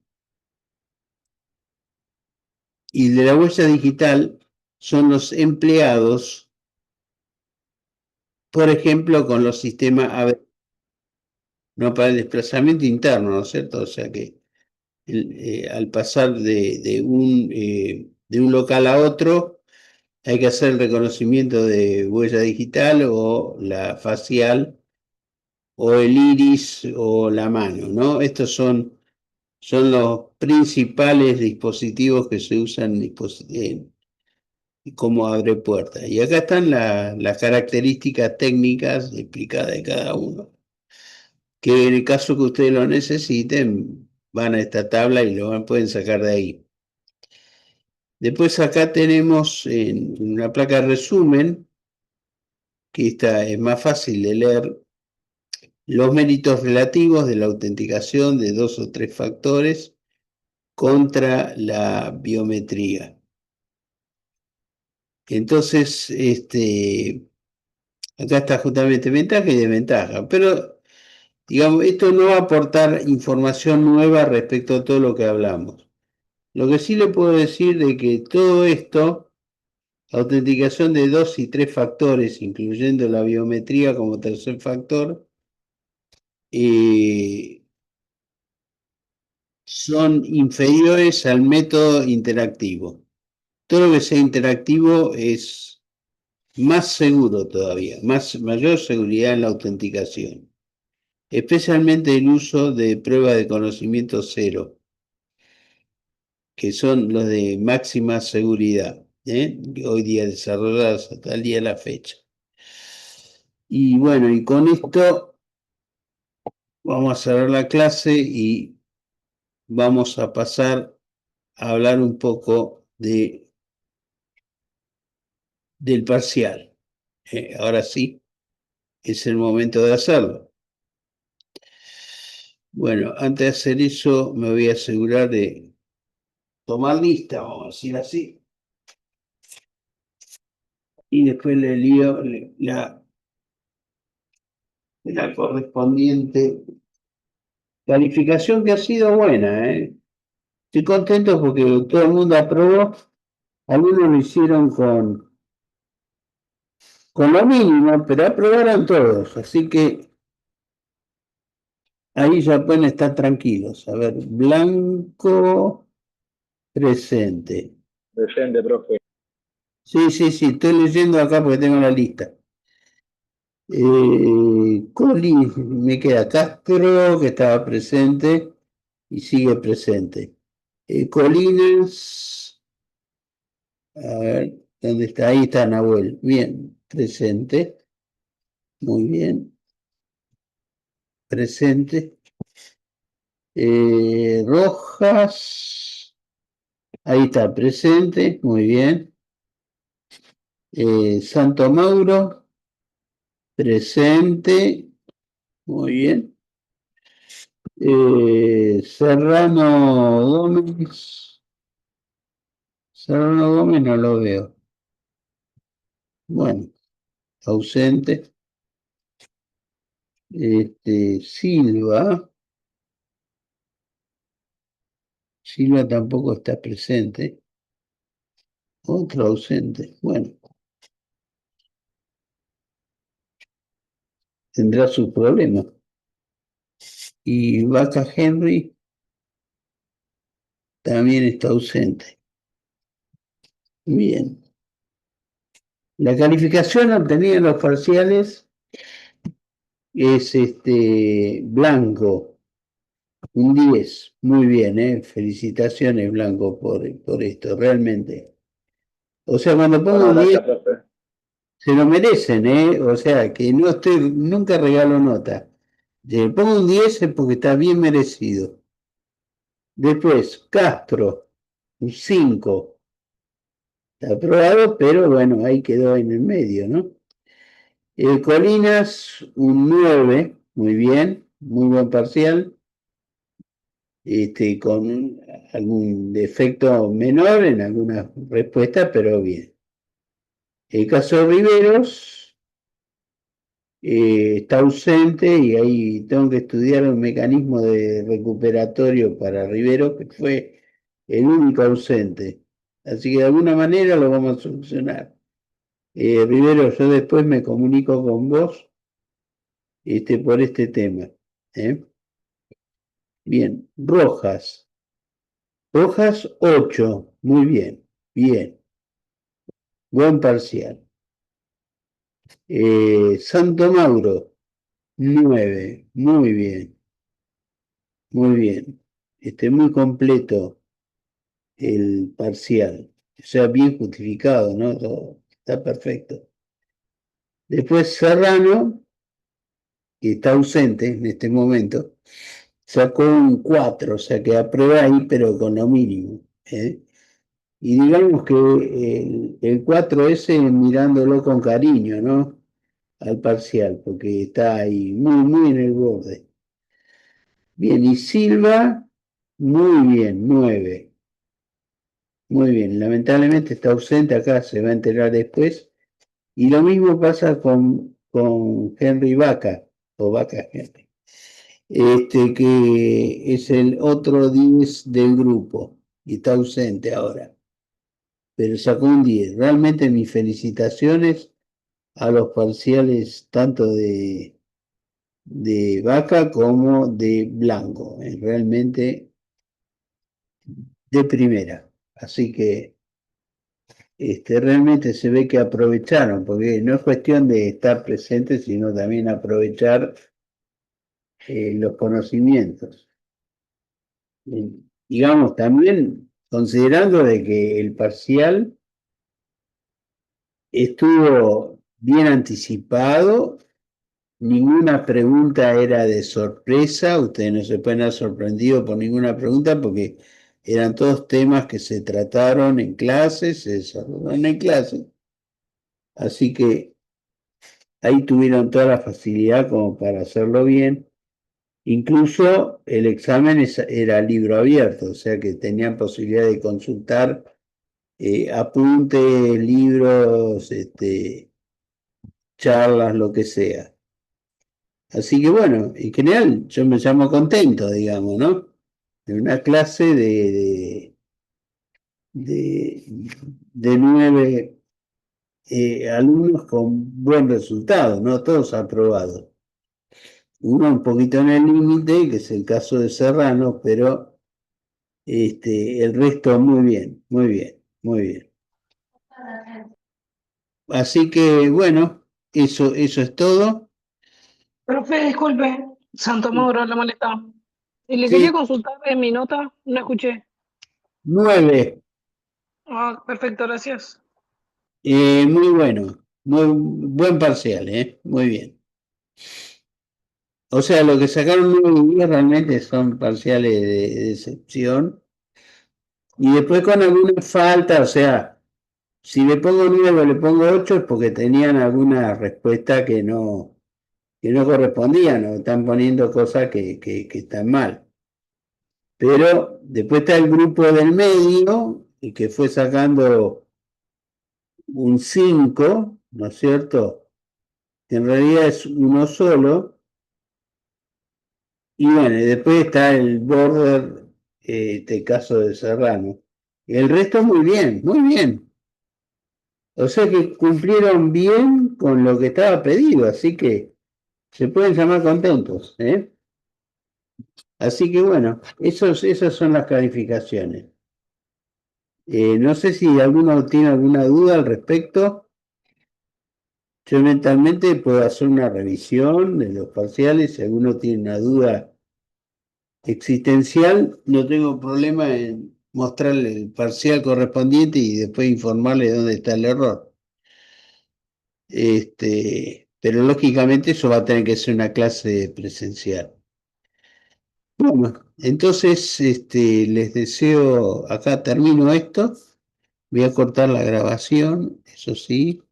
la huella digital, son los empleados, por ejemplo, con los sistemas no para el desplazamiento interno, ¿no es cierto? O sea que al pasar de un local a otro, hay que hacer el reconocimiento de huella digital o la facial o el iris o la mano, ¿no? Estos son son los principales dispositivos que se usan como abre puertas. Y acá están las características técnicas explicadas de cada uno, que en el caso que ustedes lo necesiten, van a esta tabla y pueden sacar de ahí. Después acá tenemos en una placa de resumen, que esta es más fácil de leer, los méritos relativos de la autenticación de 2 o 3 factores contra la biometría. Entonces, acá está justamente ventaja y desventaja, pero digamos, esto no va a aportar información nueva respecto a todo lo que hablamos. Lo que sí le puedo decir de que todo esto, autenticación de 2 y 3 factores, incluyendo la biometría como tercer factor, son inferiores al método interactivo. Todo lo que sea interactivo es más seguro todavía, mayor seguridad en la autenticación, especialmente el uso de pruebas de conocimiento cero, que son los de máxima seguridad, hoy día desarrolladas hasta el día de la fecha. Y bueno, y con esto vamos a cerrar la clase y vamos a pasar a hablar un poco del parcial. Ahora sí, es el momento de hacerlo. Bueno, antes de hacer eso, me voy a asegurar de tomar lista, vamos a decir así. Y después le lío la correspondiente calificación, que ha sido buena, ¿eh? Estoy contento porque todo el mundo aprobó. Algunos lo hicieron con lo mínimo, pero aprobaron todos. Así que ahí ya pueden estar tranquilos. A ver, Blanco presente. Presente, profe. Sí, sí, sí, estoy leyendo acá porque tengo la lista. Coli, me queda Castro, que estaba presente y sigue presente. Colinas, a ver, ¿dónde está? Ahí está Nahuel. Bien, presente. Muy bien, presente. Rojas, ahí está, presente. Muy bien. Santo Mauro, presente. Muy bien. Serrano Gómez. Serrano Gómez no lo veo. Bueno, ausente. Silva. Silva tampoco está presente. Otro ausente. Bueno, tendrá sus problemas. Y Vaca Henry también está ausente. Bien. La calificación obtenida en los parciales es Blanco, un 10. Muy bien, Felicitaciones, Blanco, por esto, realmente. O sea, cuando pongo Bueno, un 10, gracias, profe. se lo merecen, O sea, que no estoy, nunca regalo nota. Pongo un 10 es porque está bien merecido. Después, Castro, un 5. Está aprobado, pero bueno, ahí quedó en el medio, ¿no? Colinas, un 9, muy bien, muy buen parcial, con algún defecto menor en algunas respuestas, pero bien. El caso de Riveros está ausente y ahí tengo que estudiar un mecanismo de recuperatorio para Rivero, que fue el único ausente. Así que de alguna manera lo vamos a solucionar. Rivero, yo después me comunico con vos por este tema. ¿Eh? Bien, Rojas. Rojas 8, muy bien, bien, buen parcial. Santo Mauro, 9, muy bien, muy bien. muy completo el parcial. O sea, bien justificado, ¿no? Todo está perfecto. Después Serrano, que está ausente en este momento, sacó un 4, o sea que aprueba ahí, pero con lo mínimo. ¿Eh? Y digamos que el 4S mirándolo con cariño, ¿no? Al parcial, porque está ahí muy, muy en el borde. Bien, y Silva, muy bien, 9. Muy bien, lamentablemente está ausente acá, se va a enterar después. Y lo mismo pasa con Henry Vaca, o Vaca Henry, que es el otro 10 del grupo, y está ausente ahora, pero sacó un 10. Realmente mis felicitaciones a los parciales tanto de Vaca como de Blanco, realmente de primera. Así que realmente se ve que aprovecharon, porque no es cuestión de estar presentes, sino también aprovechar los conocimientos. Digamos, también considerando de que el parcial estuvo bien anticipado, ninguna pregunta era de sorpresa, ustedes no se pueden haber sorprendido por ninguna pregunta porque eran todos temas que se trataron en clases, se desarrollaron en clases, así que ahí tuvieron toda la facilidad como para hacerlo bien. Incluso el examen era libro abierto, o sea que tenían posibilidad de consultar apuntes, libros, charlas, lo que sea. Así que bueno, en general yo me llamo contento, digamos, ¿no? De una clase de, de 9 alumnos con buen resultado, ¿no? Todos aprobados. Uno un poquito en el límite, que es el caso de Serrano, pero el resto muy bien, muy bien, muy bien. Así que bueno, eso es todo. Profe, disculpe, Santo Mauro, la molesta. Y le Sí, quería consultar en mi nota, no escuché. 9, Ah, perfecto, gracias. muy bueno, muy buen parcial, muy bien. O sea, lo que sacaron 9 y 10 realmente son parciales de excepción. Y después con alguna falta, o sea, si le pongo 9 o le pongo 8 es porque tenían alguna respuesta que no correspondían o están poniendo cosas que están mal. Pero después está el grupo del medio, y que fue sacando un 5, ¿no es cierto? Que en realidad es uno solo. Y bueno, y después está el border, este caso de Serrano. Y el resto muy bien, muy bien. O sea que cumplieron bien con lo que estaba pedido, así que se pueden llamar contentos, ¿eh? Así que bueno, esas son las calificaciones. No sé si alguno tiene alguna duda al respecto. Yo mentalmente puedo hacer una revisión de los parciales. Si alguno tiene una duda existencial, no tengo problema en mostrarle el parcial correspondiente y después informarle dónde está el error. Pero lógicamente eso va a tener que ser una clase presencial. Bueno, entonces les deseo, acá termino esto, voy a cortar la grabación, eso sí.